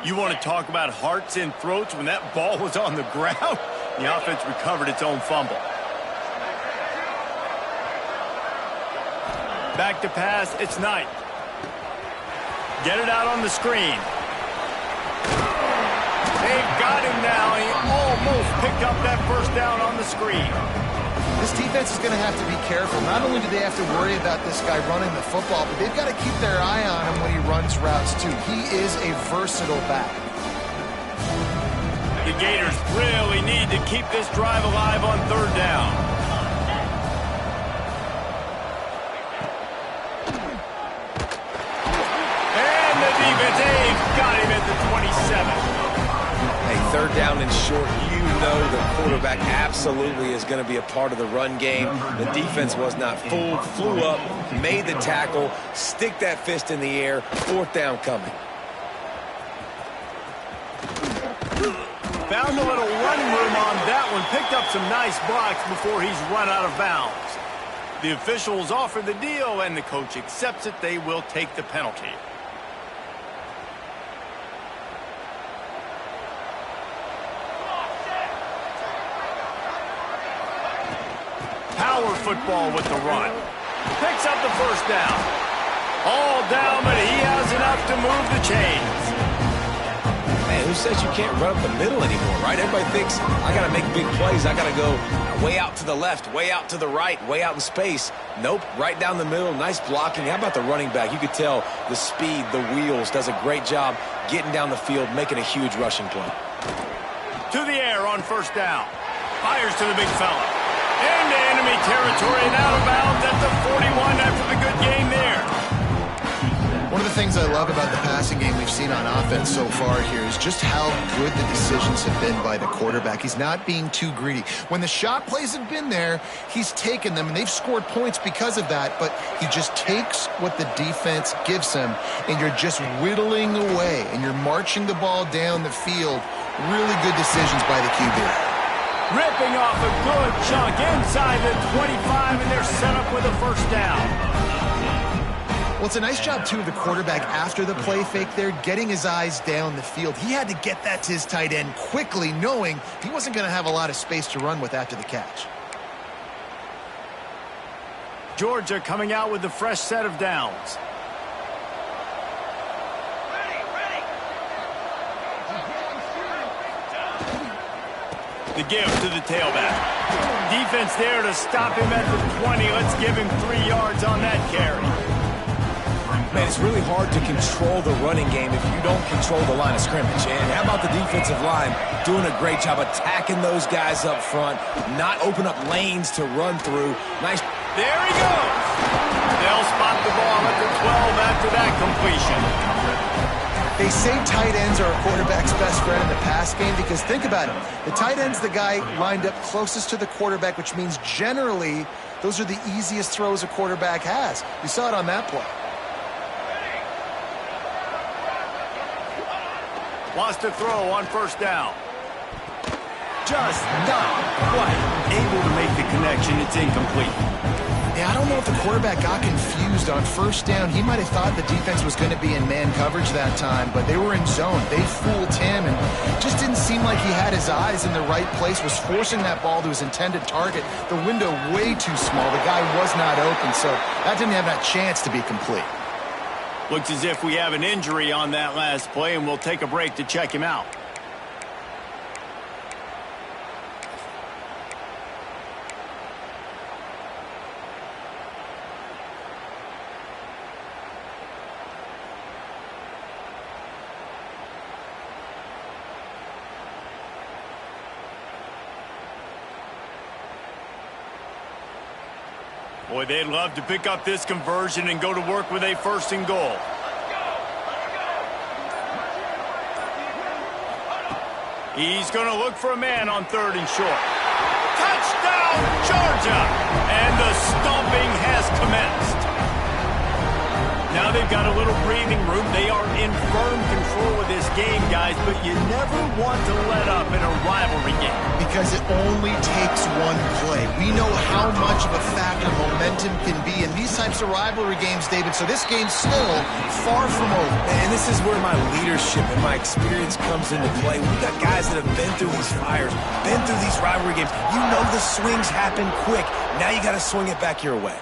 [SPEAKER 1] You want to talk about hearts and throats when that ball was on the ground? The offense recovered its own fumble. Back to pass, it's Knight. Get it out on the screen. They've got him now. He almost picked up that first down on the screen.
[SPEAKER 2] This defense is going to have to be careful. Not only do they have to worry about this guy running the football, but they've got to keep their eye on him when he runs routes too. He is a versatile back.
[SPEAKER 1] The Gators really need to keep this drive alive on third down. And the defense, they've got him at the 27.
[SPEAKER 3] Hey, third down and short, you know the quarterback absolutely is going to be a part of the run game. The defense was not fooled, flew up, made the tackle, stick that fist in the air, fourth down coming.
[SPEAKER 1] Found a little run room on that one, picked up some nice blocks before he's run out of bounds. The officials offer the deal, and the coach accepts it. They will take the penalty. Power football with the run. Picks up the first down. All down, but he has enough to move the chains.
[SPEAKER 3] Man, who says you can't run up the middle anymore, right? Everybody thinks, I got to make big plays. I got to go way out to the left, way out to the right, way out in space. Nope, right down the middle, nice blocking. How about the running back? You could tell the speed, the wheels, does a great job getting down the field, making a huge rushing play.
[SPEAKER 1] To the air on first down. Fires to the big fella. Into enemy territory and out of bounds at the 41 after the good game there.
[SPEAKER 2] One of the things I love about the passing game we've seen on offense so far here is just how good the decisions have been by the quarterback. He's not being too greedy. When the shot plays have been there, he's taken them, and they've scored points because of that, but he just takes what the defense gives him, and you're just whittling away, and you're marching the ball down the field. Really good decisions by the QB.
[SPEAKER 1] Ripping off a good chunk inside the 25, and they're set up with a first down.
[SPEAKER 2] Well, it's a nice job, too, of the quarterback after the play fake there, getting his eyes down the field. He had to get that to his tight end quickly, knowing he wasn't going to have a lot of space to run with after the catch.
[SPEAKER 1] Georgia coming out with a fresh set of downs. The give to the tailback. Defense there to stop him at the 20. Let's give him 3 yards on that carry.
[SPEAKER 3] Man, it's really hard to control the running game if you don't control the line of scrimmage. And how about the defensive line doing a great job attacking those guys up front, not open up lanes to run through. Nice.
[SPEAKER 1] There he goes. They'll spot the ball at the 12 after that completion.
[SPEAKER 2] They say tight ends are a quarterback's best friend in the pass game because think about it. The tight end's the guy lined up closest to the quarterback, which means generally those are the easiest throws a quarterback has. You saw it on that play.
[SPEAKER 1] Wants to throw on first down. Just not quite able to make the connection. It's incomplete.
[SPEAKER 2] Yeah, I don't know if the quarterback got confused on first down. He might have thought the defense was going to be in man coverage that time, but they were in zone. They fooled him, and just didn't seem like he had his eyes in the right place, was forcing that ball to his intended target. The window way too small. The guy was not open, so that didn't have that chance to be complete.
[SPEAKER 1] Looks as if we have an injury on that last play, and we'll take a break to check him out. Boy, they'd love to pick up this conversion and go to work with a first and goal. He's going to look for a man on third and short. Touchdown, Georgia! And the stomping has commenced. Now they've got a little breathing room. They are in firm control of this game, guys, but you never want to let up in a rivalry game.
[SPEAKER 2] Because it only takes one play. We know how much of a factor momentum can be in these types of rivalry games, David, so this game's still far from over.
[SPEAKER 3] And this is where my leadership and my experience comes into play. We've got guys that have been through these fires, been through these rivalry games. You know the swings happen quick. Now you got to swing it back your way.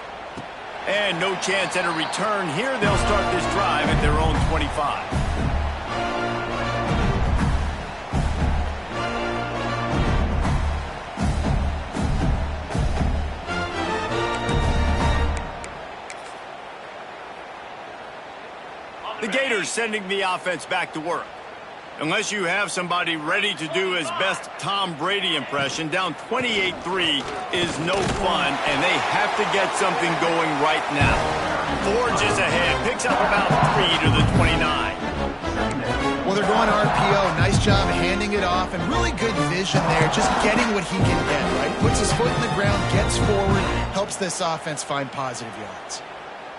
[SPEAKER 1] And no chance at a return here. They'll start this drive at their own 25. The Gators sending the offense back to work. Unless you have somebody ready to do his best Tom Brady impression, down 28-3 is no fun, and they have to get something going right now. Forges ahead, picks up about 3 to the 29.
[SPEAKER 2] Well, they're going RPO. Nice job handing it off, and really good vision there, just getting what he can get, right? Puts his foot in the ground, gets forward, helps this offense find positive yards.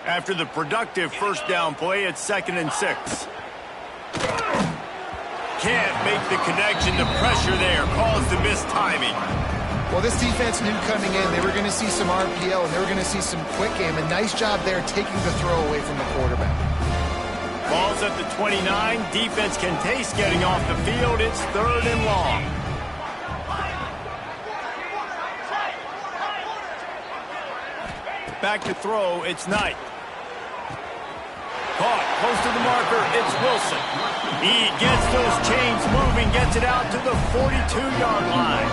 [SPEAKER 1] After the productive first down play, it's 2nd and 6. Can't make the connection. The pressure there caused the missed timing.
[SPEAKER 2] Well, this defense knew coming in they were going to see some RPO and they were going to see some quick game. A nice job there taking the throw away from the quarterback.
[SPEAKER 1] Ball's at the 29. Defense can taste getting off the field. It's 3rd and long. Back to throw. It's Knight. Caught close to the marker. It's Wilson. He gets those chains moving, gets it out to the 42-yard line.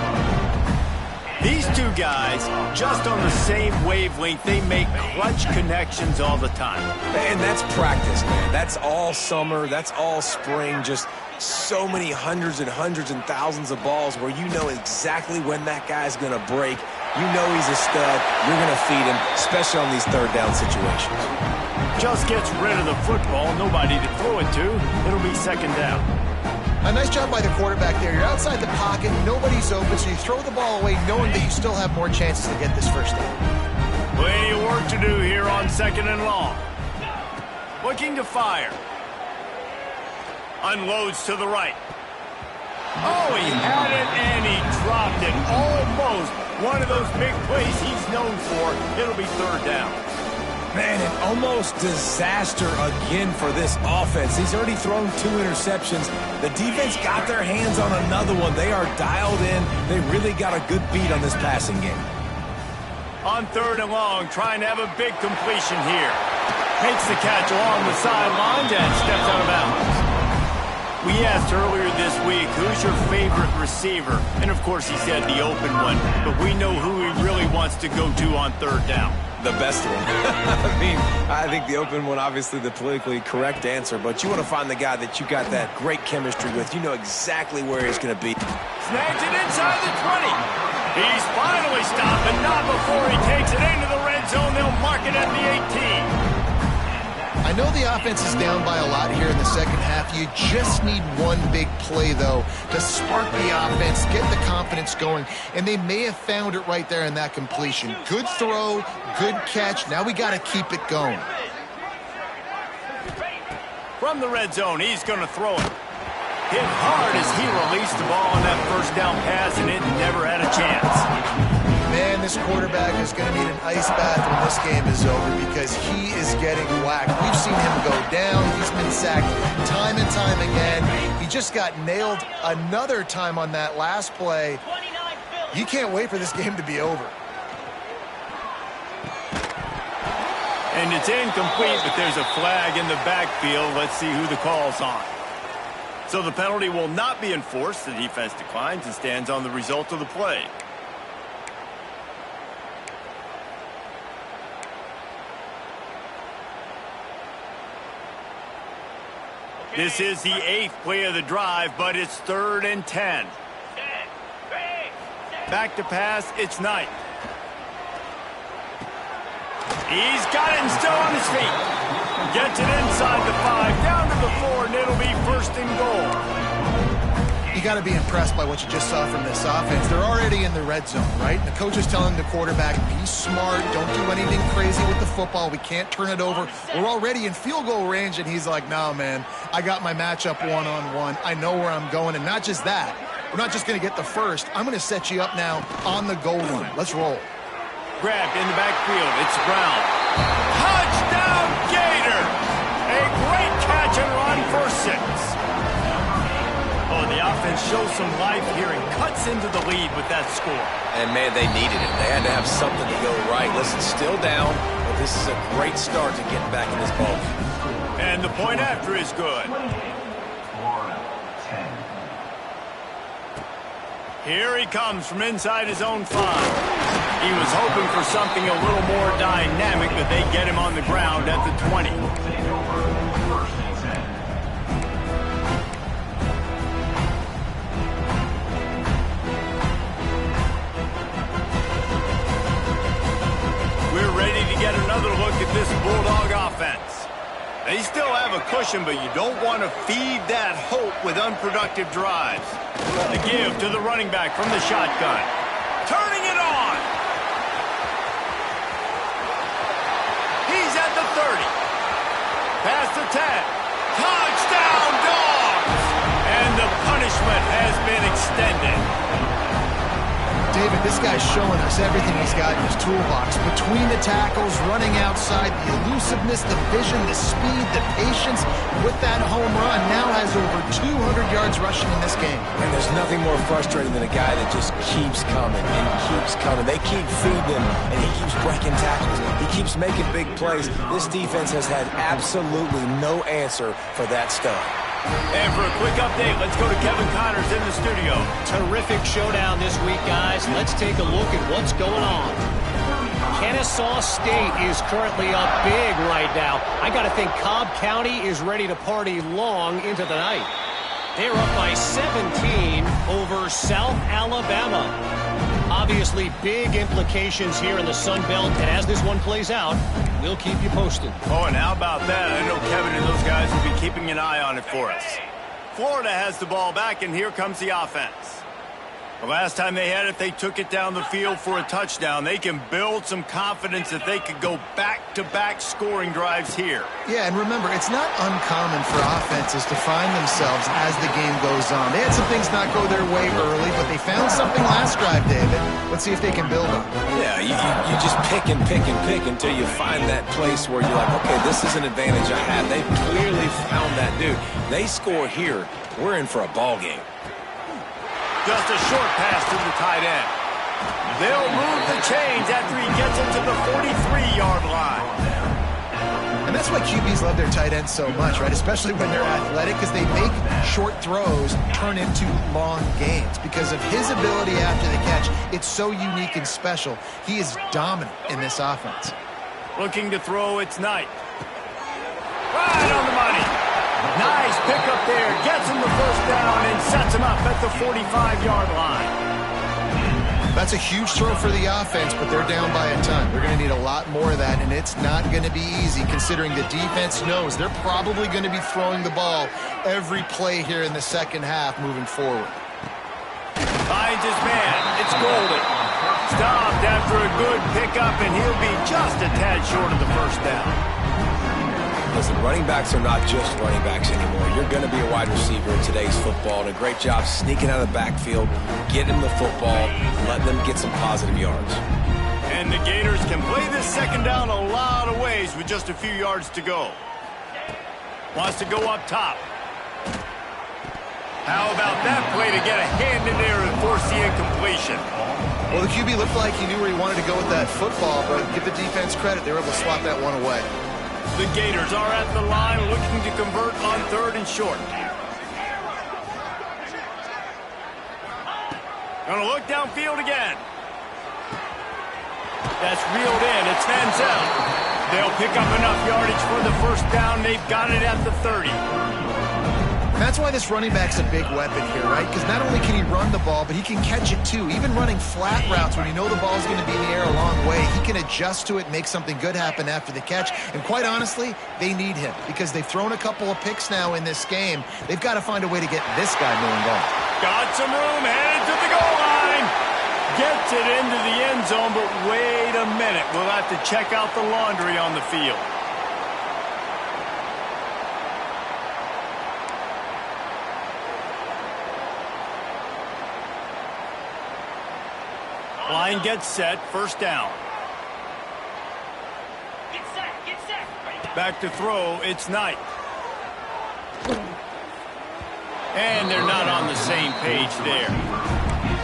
[SPEAKER 1] These two guys, just on the same wavelength, they make clutch connections all the time.
[SPEAKER 3] And that's practice, man. That's all summer. That's all spring. Just so many hundreds and thousands of balls where you know exactly when that guy's going to break. You know he's a stud. You're going to feed him, especially on these third down situations.
[SPEAKER 1] Just gets rid of the football. Nobody to throw it to. It'll be 2nd down.
[SPEAKER 2] A nice job by the quarterback there. You're outside the pocket. Nobody's open, so you throw the ball away knowing that you still have more chances to get this first down.
[SPEAKER 1] Plenty of work to do here on 2nd and long. Looking to fire. Unloads to the right. Oh, he had it and he dropped it. Almost one of those big plays he's known for. It'll be 3rd down.
[SPEAKER 3] Man, an almost disaster again for this offense. He's already thrown 2 interceptions. The defense got their hands on another one. They are dialed in. They really got a good beat on this passing game.
[SPEAKER 1] On 3rd and long, trying to have a big completion here. Makes the catch along the sidelines and steps out of bounds. We asked earlier this week, who's your favorite receiver? And, of course, he said the open one. But we know who he really wants to go to on 3rd down.
[SPEAKER 3] The best one. I mean, I think the open one, obviously the politically correct answer, but you want to find the guy that you got that great chemistry with. You know exactly where he's going to be.
[SPEAKER 1] Snags it inside the 20. He's finally stopped, but not before he takes it into the red zone. They'll mark it at the 18.
[SPEAKER 2] I know the offense is down by a lot here in the second half. You just need one big play, though, to spark the offense, get the confidence going, and they may have found it right there in that completion. Good throw, good catch. Now we got to keep it going.
[SPEAKER 1] From the red zone, he's going to throw it. Hit hard as he released the ball on that first down pass, and it never had a chance.
[SPEAKER 2] Man, this quarterback is going to need an ice bath when this game is over because he is getting whacked. We've seen him go down. He's been sacked time and time again. He just got nailed another time on that last play. He can't wait for this game to be over.
[SPEAKER 1] And it's incomplete, but there's a flag in the backfield. Let's see who the call's on. So the penalty will not be enforced. The defense declines and stands on the result of the play. This is the 8th play of the drive, but it's 3rd and 10. Back to pass, it's Knight. He's got it and still on his feet. Gets it inside the 5, down to the 4, and it'll be 1st and goal.
[SPEAKER 2] You got to be impressed by what you just saw from this offense. They're already in the red zone, right? The coach is telling the quarterback, be smart, don't do anything crazy with the football. We can't turn it over. We're already in field goal range, and he's like, no, man, I got my matchup one-on-one. I know where I'm going, and not just that. We're not just going to get the first. I'm going to set you up now on the goal line. Let's roll.
[SPEAKER 1] Grabbed in the backfield. It's Brown. Touchdown, Gator! A great catch and run for 6. Oh, the offense shows some life here and cuts into the lead with that score.
[SPEAKER 3] And, man, they needed it. They had to have something to go right. Listen, still down, but this is a great start to getting back in this ball.
[SPEAKER 1] And the point after is good. Here he comes from inside his own 5. He was hoping for something a little more dynamic, but they get him on the ground at the 20. We're ready to get another look at this Bulldog offense. They still have a cushion, but you don't want to feed that hope with unproductive drives. The give to the running back from the shotgun. Turning it on. He's at the 30. Past the 10. Touchdown, Dogs! And the punishment has been extended.
[SPEAKER 2] David, this guy's showing us everything he's got in his toolbox. Between the tackles, running outside, the elusiveness, the vision, the speed, the patience. With that home run, now has over 200 yards rushing in this game.
[SPEAKER 3] And there's nothing more frustrating than a guy that just keeps coming and keeps coming. They keep feeding him, and he keeps breaking tackles. He keeps making big plays. This defense has had absolutely no answer for that stud.
[SPEAKER 1] And for a quick update, let's go to Kevin Connors in the studio.
[SPEAKER 5] Terrific showdown this week, guys. Let's take a look at what's going on. Kennesaw State is currently up big right now. I got to think Cobb County is ready to party long into the night. They're up by 17 over South Alabama. Obviously, big implications here in the Sun Belt, and as this one plays out, we'll keep you posted.
[SPEAKER 1] Oh, and how about that? I know Kevin and those guys will be keeping an eye on it for us. Florida has the ball back, and here comes the offense. The last time they had it, they took it down the field for a touchdown. They can build some confidence that they could go back-to-back scoring drives here.
[SPEAKER 2] Yeah, and remember, it's not uncommon for offenses to find themselves as the game goes on. They had some things not go their way early, but they found something last drive, David. Let's see if they can build on it.
[SPEAKER 3] Yeah, you just pick and pick and pick until you find that place where you're like, okay, this is an advantage I have. They've clearly found that dude. They score here, we're in for a ball game.
[SPEAKER 1] Just a short pass to the tight end. They'll move the chains after he gets it to the 43-yard line.
[SPEAKER 2] And that's why QBs love their tight ends so much, right? Especially when they're athletic, because they make short throws turn into long gains. Because of his ability after the catch, it's so unique and special. He is dominant in this offense.
[SPEAKER 1] Looking to throw, it's Knight. Right on the money. Nice pickup there. Gets him the first down and sets him up at the 45-yard line.
[SPEAKER 2] That's a huge throw for the offense, but they're down by a ton. They're going to need a lot more of that, and it's not going to be easy considering the defense knows they're probably going to be throwing the ball every play here in the second half moving forward.
[SPEAKER 1] Finds his man. It's Golden. Stopped after a good pickup, and he'll be just a tad short of the first down.
[SPEAKER 3] Listen, running backs are not just running backs anymore. You're going to be a wide receiver in today's football, and a great job sneaking out of the backfield, getting them the football, letting them get some positive yards.
[SPEAKER 1] And the Gators can play this second down a lot of ways with just a few yards to go. Wants to go up top. How about that play to get a hand in there and force the incompletion?
[SPEAKER 2] Well, the QB looked like he knew where he wanted to go with that football, but give the defense credit. They were able to swat that one away.
[SPEAKER 1] The Gators are at the line looking to convert on 3rd and short. Gonna look downfield again. That's reeled in. It's Manziel. They'll pick up enough yardage for the first down. They've got it at the 30.
[SPEAKER 2] That's why this running back's a big weapon here, right? Because not only can he run the ball, but he can catch it too. Even running flat routes when you know the ball's going to be in the air a long way, he can adjust to it, make something good happen after the catch. And quite honestly, they need him because they've thrown a couple of picks now in this game. They've got to find a way to get this guy more involved.
[SPEAKER 1] Got some room, headed to the goal line. Gets it into the end zone, but wait a minute. We'll have to check out the laundry on the field. Line gets set, first down. Get set. Back to throw, it's Knight. And they're not on the same page there.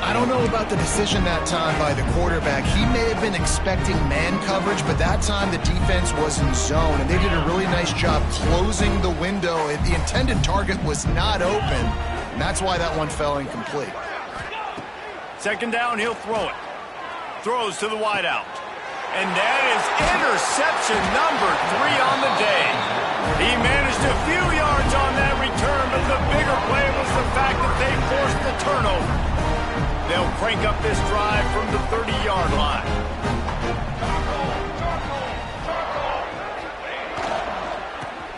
[SPEAKER 2] I don't know about the decision that time by the quarterback. He may have been expecting man coverage, but that time the defense was in zone, and they did a really nice job closing the window. The intended target was not open, and that's why that one fell incomplete.
[SPEAKER 1] Second down, he'll throw it. Throws to the wideout. And that is interception number 3 on the day. He managed a few yards on that return, but the bigger play was the fact that they forced the turnover. They'll crank up this drive from the 30-yard line.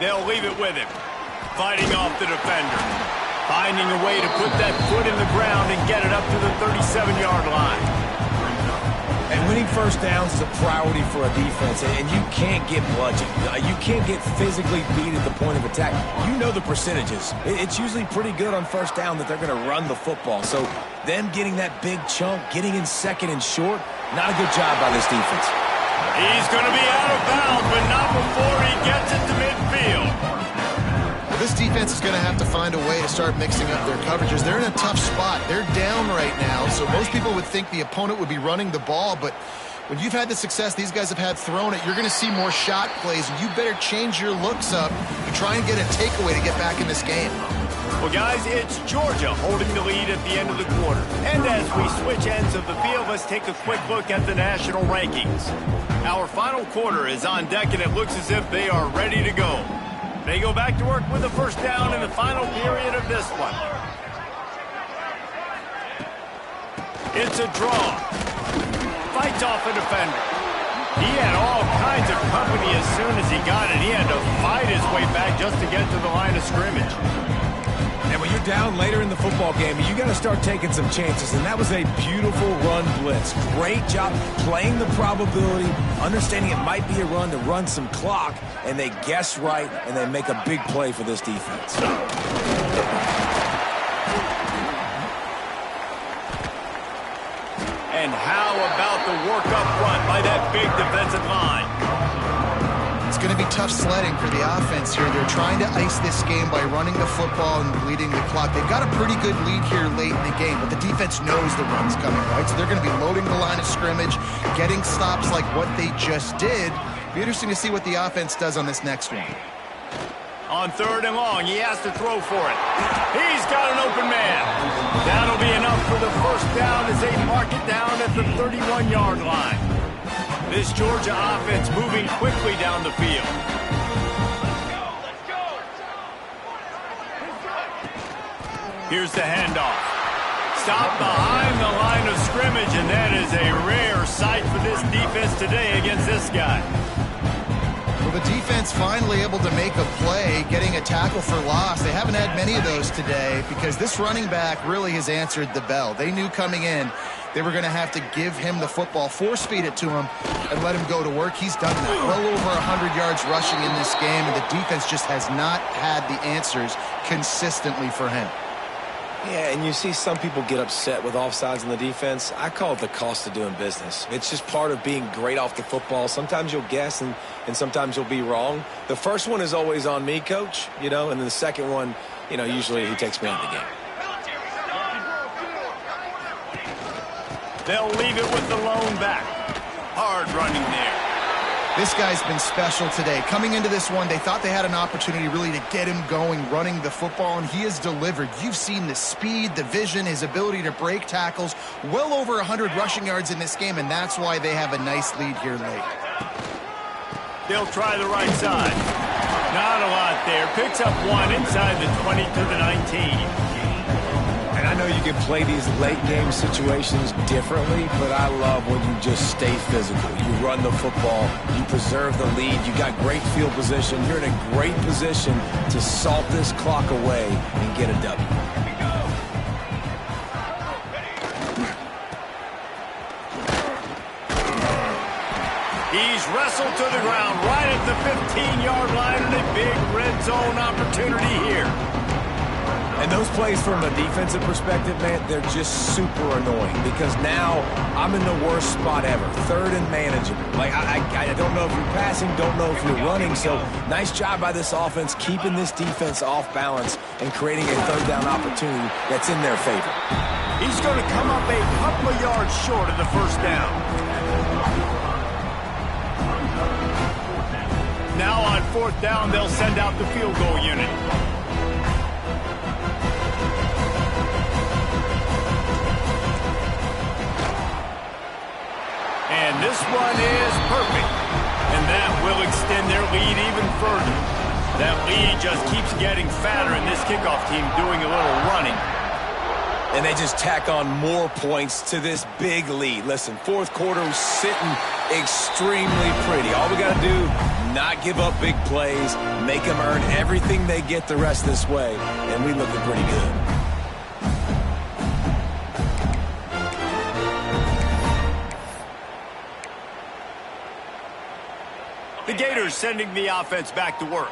[SPEAKER 1] They'll leave it with him, fighting off the defender, finding a way to put that foot in the ground and get it up to the 37-yard line.
[SPEAKER 3] And winning first downs is a priority for a defense, and you can't get bludgeoned. You can't get physically beat at the point of attack. You know the percentages. It's usually pretty good on first down that they're going to run the football. So them getting that big chunk, getting in second and short, not a good job by this defense.
[SPEAKER 1] He's going to be out of bounds, but not before he gets it to midfield.
[SPEAKER 2] This defense is going to have to find a way to start mixing up their coverages. They're in a tough spot. They're down right now, so most people would think the opponent would be running the ball, but when you've had the success these guys have had throwing it, you're going to see more shot plays, and you better change your looks up to try and get a takeaway to get back in this game.
[SPEAKER 1] Well, guys, it's Georgia holding the lead at the end of the quarter. And as we switch ends of the field, let's take a quick look at the national rankings. Our final quarter is on deck, and it looks as if they are ready to go. They go back to work with the first down in the final period of this one. It's a draw. Fights off a defender. He had all kinds of company as soon as he got it. He had to fight his way back just to get to the line of scrimmage.
[SPEAKER 3] And when you're down later in the football game, you got to start taking some chances, and that was a beautiful run blitz. Great job playing the probability, understanding it might be a run to run some clock, and they guess right, and they make a big play for this defense.
[SPEAKER 1] And how about the work up front by that big defensive line?
[SPEAKER 2] It's going to be tough sledding for the offense here. They're trying to ice this game by running the football and bleeding the clock. They've got a pretty good lead here late in the game, but the defense knows the run's coming, right? So they're going to be loading the line of scrimmage, getting stops like what they just did. Be interesting to see what the offense does on this next one.
[SPEAKER 1] On third and long, he has to throw for it. He's got an open man. That'll be enough for the first down as they mark it down at the 31-yard line. This Georgia offense moving quickly down the field. Here's the handoff. Stop behind the line of scrimmage, and that is a rare sight for this defense today against this guy.
[SPEAKER 2] Well, the defense finally able to make a play, getting a tackle for loss. They haven't had many of those today because this running back really has answered the bell. They knew coming in they were going to have to give him the football, force-feed it to him, and let him go to work. He's done that. Well over 100 yards rushing in this game, and the defense just has not had the answers consistently for him.
[SPEAKER 3] Yeah, and you see some people get upset with offsides in the defense. I call it the cost of doing business. It's just part of being great off the football. Sometimes you'll guess, and sometimes you'll be wrong. The first one is always on me, Coach, and then the second one, usually he takes me out of the game.
[SPEAKER 1] They'll leave it with the lone back. Hard running there.
[SPEAKER 2] This guy's been special today. Coming into this one, they thought they had an opportunity really to get him going, running the football, and he has delivered. You've seen the speed, the vision, his ability to break tackles. Well over 100 rushing yards in this game, and that's why they have a nice lead here late.
[SPEAKER 1] They'll try the right side. Not a lot there. Picks up one inside the 20 to the 19.
[SPEAKER 3] And I know you can play these late-game situations differently, but I love when you just stay physical. You run the football, you preserve the lead, you got great field position. You're in a great position to salt this clock away and get a W.
[SPEAKER 1] He's wrestled to the ground right at the 15-yard line, and a big red zone opportunity here.
[SPEAKER 3] And those plays from a defensive perspective, man, they're just super annoying because now I'm in the worst spot ever, third and manageable. Like, I don't know if you're passing, don't know if you're running, so nice job by this offense keeping this defense off balance and creating a third down opportunity that's in their favor.
[SPEAKER 1] He's going to come up a couple of yards short of the first down. Now on fourth down, they'll send out the field goal unit. And this one is perfect. And that will extend their lead even further. That lead just keeps getting fatter, and this kickoff team doing a little running.
[SPEAKER 3] And they just tack on more points to this big lead. Listen, fourth quarter is sitting extremely pretty. All we got to do, not give up big plays, make them earn everything they get the rest this way, and we looking pretty good.
[SPEAKER 1] The Gators sending the offense back to work.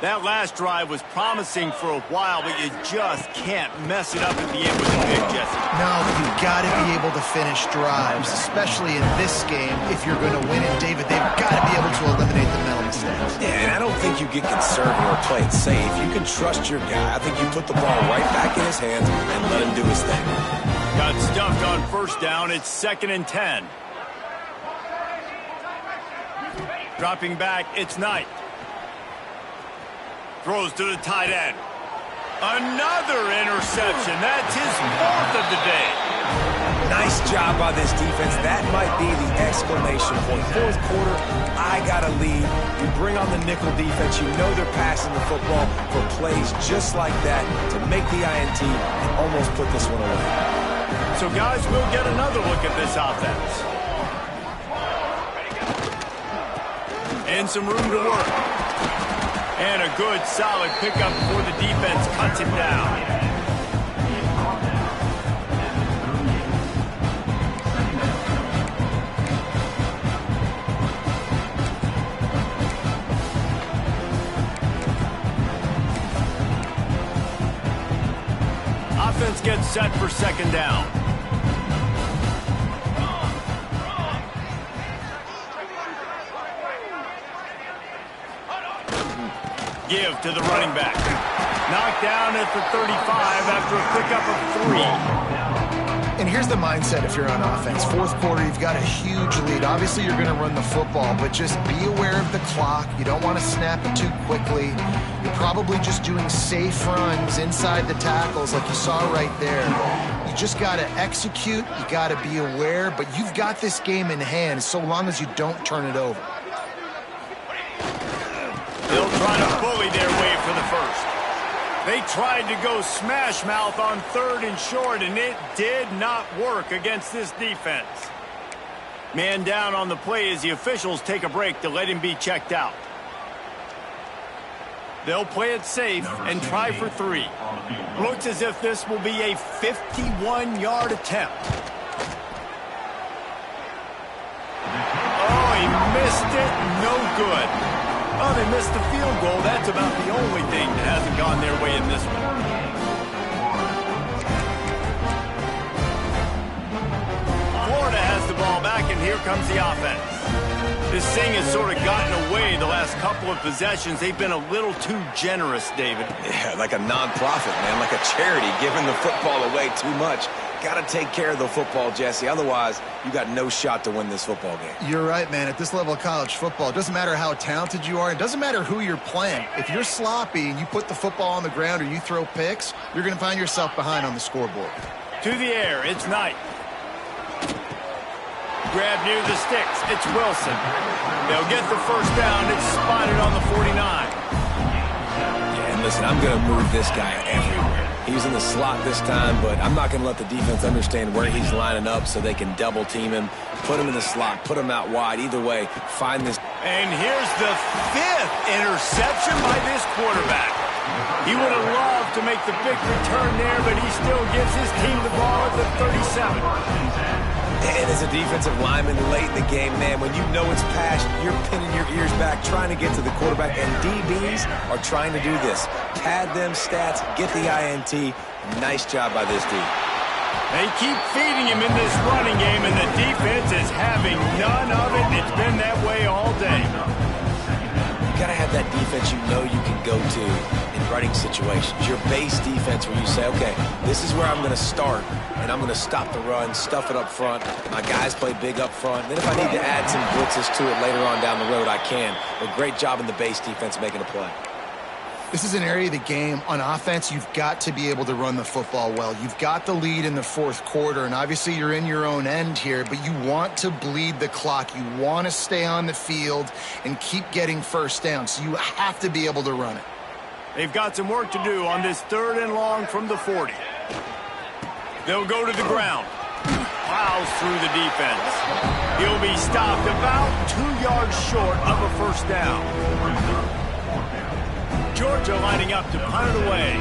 [SPEAKER 1] That last drive was promising for a while, but you just can't mess it up at the end with the big, Jesse.
[SPEAKER 2] No, you've got to be able to finish drives, especially in this game. If you're going to win it, David, they've got to be able to eliminate the mental mistakes.
[SPEAKER 3] Yeah, and I don't think you get conservative or play it safe. You can trust your guy. I think you put the ball right back in his hands and let him do his thing.
[SPEAKER 1] Got stuffed on first down. It's 2nd and 10. Dropping back, it's Knight. Throws to the tight end. Another interception. That's his 4th of the day.
[SPEAKER 3] Nice job by this defense. That might be the exclamation point. Fourth quarter, I got a lead. You bring on the nickel defense. You know they're passing the football for plays just like that to make the INT and almost put this one away.
[SPEAKER 1] So, guys, we'll get another look at this offense. And some room to work. And a good, solid pickup before the defense cuts him down. Offense gets set for 2nd down. Give to the running back. Knocked down at the 35 after a pickup of 3.
[SPEAKER 2] And here's the mindset if you're on offense. Fourth quarter, you've got a huge lead. Obviously, you're going to run the football, but just be aware of the clock. You don't want to snap it too quickly. You're probably just doing safe runs inside the tackles like you saw right there. You just got to execute. You got to be aware, but you've got this game in hand so long as you don't turn it over.
[SPEAKER 1] They'll try to bully their way for the first. They tried to go smash mouth on 3rd and short, and it did not work against this defense. Man down on the play as the officials take a break to let him be checked out. They'll play it safe and try for 3. Looks as if this will be a 51-yard attempt. Oh, he missed it. No good. Oh, they missed the field goal. That's about the only thing that hasn't gone their way in this one. Florida has the ball back, and here comes the offense. This thing has sort of gotten away the last couple of possessions. They've been a little too generous, David.
[SPEAKER 3] Yeah, like a non-profit, man, like a charity, giving the football away too much. Got to take care of the football, Jesse. Otherwise, you got no shot to win this football game.
[SPEAKER 2] You're right, man. At this level of college football, it doesn't matter how talented you are. It doesn't matter who you're playing. If you're sloppy and you put the football on the ground or you throw picks, you're going to find yourself behind on the scoreboard.
[SPEAKER 1] To the air, it's Knight. Grab near the sticks, it's Wilson. They'll get the first down. It's spotted on the 49.
[SPEAKER 3] Yeah, and listen, I'm going to move this guy everywhere. He's in the slot this time, but I'm not going to let the defense understand where he's lining up so they can double team him, put him in the slot, put him out wide. Either way, find this.
[SPEAKER 1] And here's the 5th interception by this quarterback. He would have loved to make the big return there, but he still gives his team the ball at the 37.
[SPEAKER 3] And as a defensive lineman late in the game, man, when you know it's passed, you're pinning your ears back, trying to get to the quarterback, and DBs are trying to do this. Pad them stats, get the INT. Nice job by this D.
[SPEAKER 1] They keep feeding him in this running game, and the defense is having none of it. It's been that way all day.
[SPEAKER 3] You got to have that defense you know you can go to in running situations. Your base defense where you say, okay, this is where I'm going to start, and I'm going to stop the run, stuff it up front. My guys play big up front. Then if I need to add some blitzes to it later on down the road, I can. But great job in the base defense making a play.
[SPEAKER 2] This is an area of the game on offense you've got to be able to run the football well. You've got the lead in the fourth quarter, and obviously you're in your own end here, but you want to bleed the clock. You want to stay on the field and keep getting first down, so you have to be able to run it.
[SPEAKER 1] They've got some work to do on this 3rd and long from the 40. They'll go to the ground. Plows through the defense. He'll be stopped about 2 yards short of a first down. Georgia lining up to punt it away.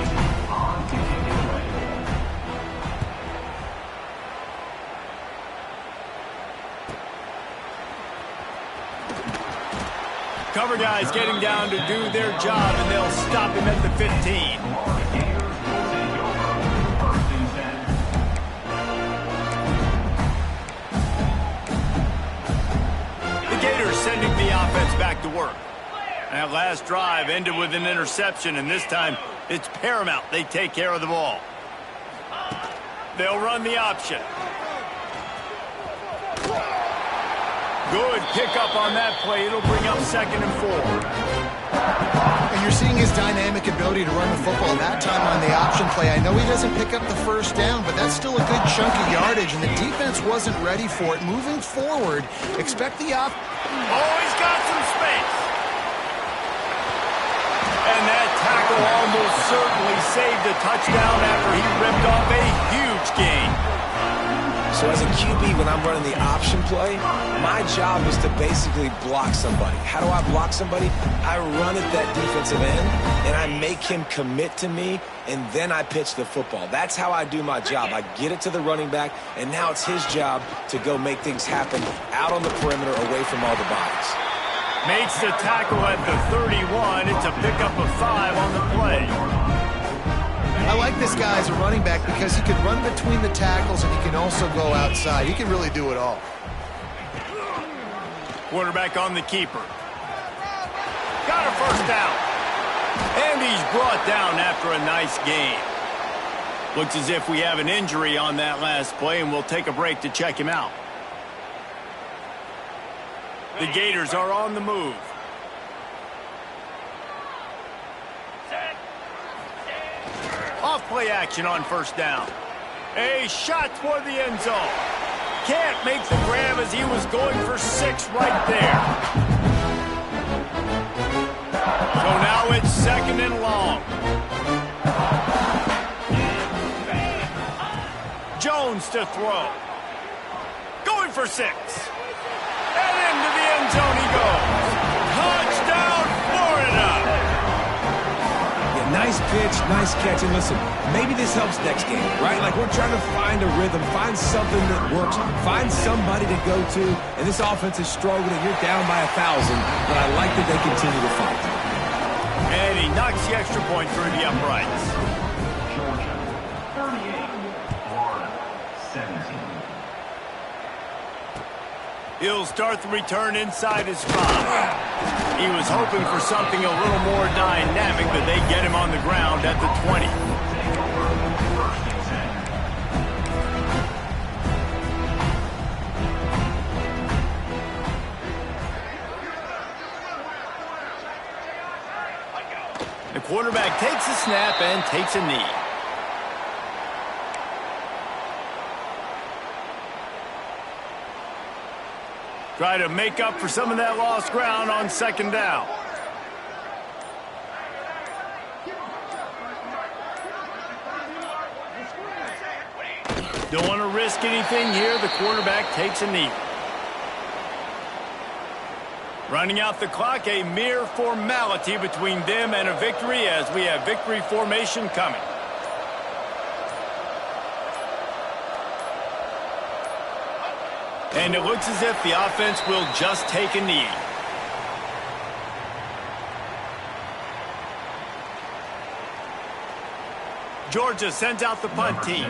[SPEAKER 1] Cover guys getting down to do their job, and they'll stop him at the 15. The Gators sending the offense back to work. That last drive ended with an interception, and this time it's paramount they take care of the ball. They'll run the option. Good pickup on that play. It'll bring up 2nd and 4.
[SPEAKER 2] And you're seeing his dynamic ability to run the football that time on the option play. I know he doesn't pick up the first down, but that's still a good chunk of yardage, and the defense wasn't ready for it. Moving forward, expect the Oh,
[SPEAKER 1] he's got some space. And that tackle almost certainly saved a touchdown after he ripped off a huge gain.
[SPEAKER 3] So as a QB, when I'm running the option play, my job is to basically block somebody. How do I block somebody? I run at that defensive end, and I make him commit to me, and then I pitch the football. That's how I do my job. I get it to the running back, and now it's his job to go make things happen out on the perimeter away from all the bodies.
[SPEAKER 1] Makes the tackle at the 31. It's a pickup of 5 on the play.
[SPEAKER 2] I like this guy as a running back because he can run between the tackles and he can also go outside. He can really do it all.
[SPEAKER 1] Quarterback on the keeper. Got a first down. And he's brought down after a nice gain. Looks as if we have an injury on that last play, and we'll take a break to check him out. The Gators are on the move. Off play action on first down. A shot toward the end zone. Can't make the grab as he was going for 6 right there. So now it's 2nd and long. Jones to throw. Going for 6. And into the end zone he goes. Touchdown, Florida!
[SPEAKER 3] Yeah, nice pitch, nice catch. And listen, maybe this helps next game, right? Like we're trying to find a rhythm, find something that works, find somebody to go to. And this offense is struggling. You're down by 1,000, but I like that they continue to fight.
[SPEAKER 1] And he knocks the extra point through the uprights.
[SPEAKER 4] Georgia, 38, Florida, 17.
[SPEAKER 1] He'll start the return inside his 5. He was hoping for something a little more dynamic, but they get him on the ground at the 20. The quarterback takes a snap and takes a knee. Try to make up for some of that lost ground on 2nd down. Don't want to risk anything here. The quarterback takes a knee. Running out the clock, a mere formality between them and a victory as we have victory formation coming. And it looks as if the offense will just take a knee. Georgia sends out the punt team.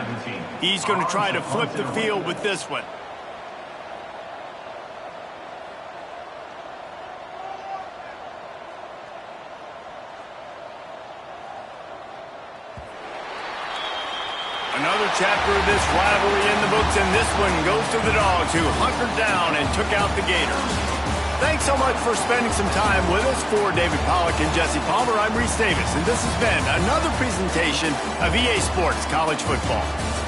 [SPEAKER 1] He's going to try to flip the field with this one. Another chapter of this rivalry in the books, and this one goes to the Dogs, who hunkered down and took out the Gators. Thanks so much for spending some time with us. For David Pollack and Jesse Palmer, I'm Reese Davis, and this has been another presentation of EA Sports College Football.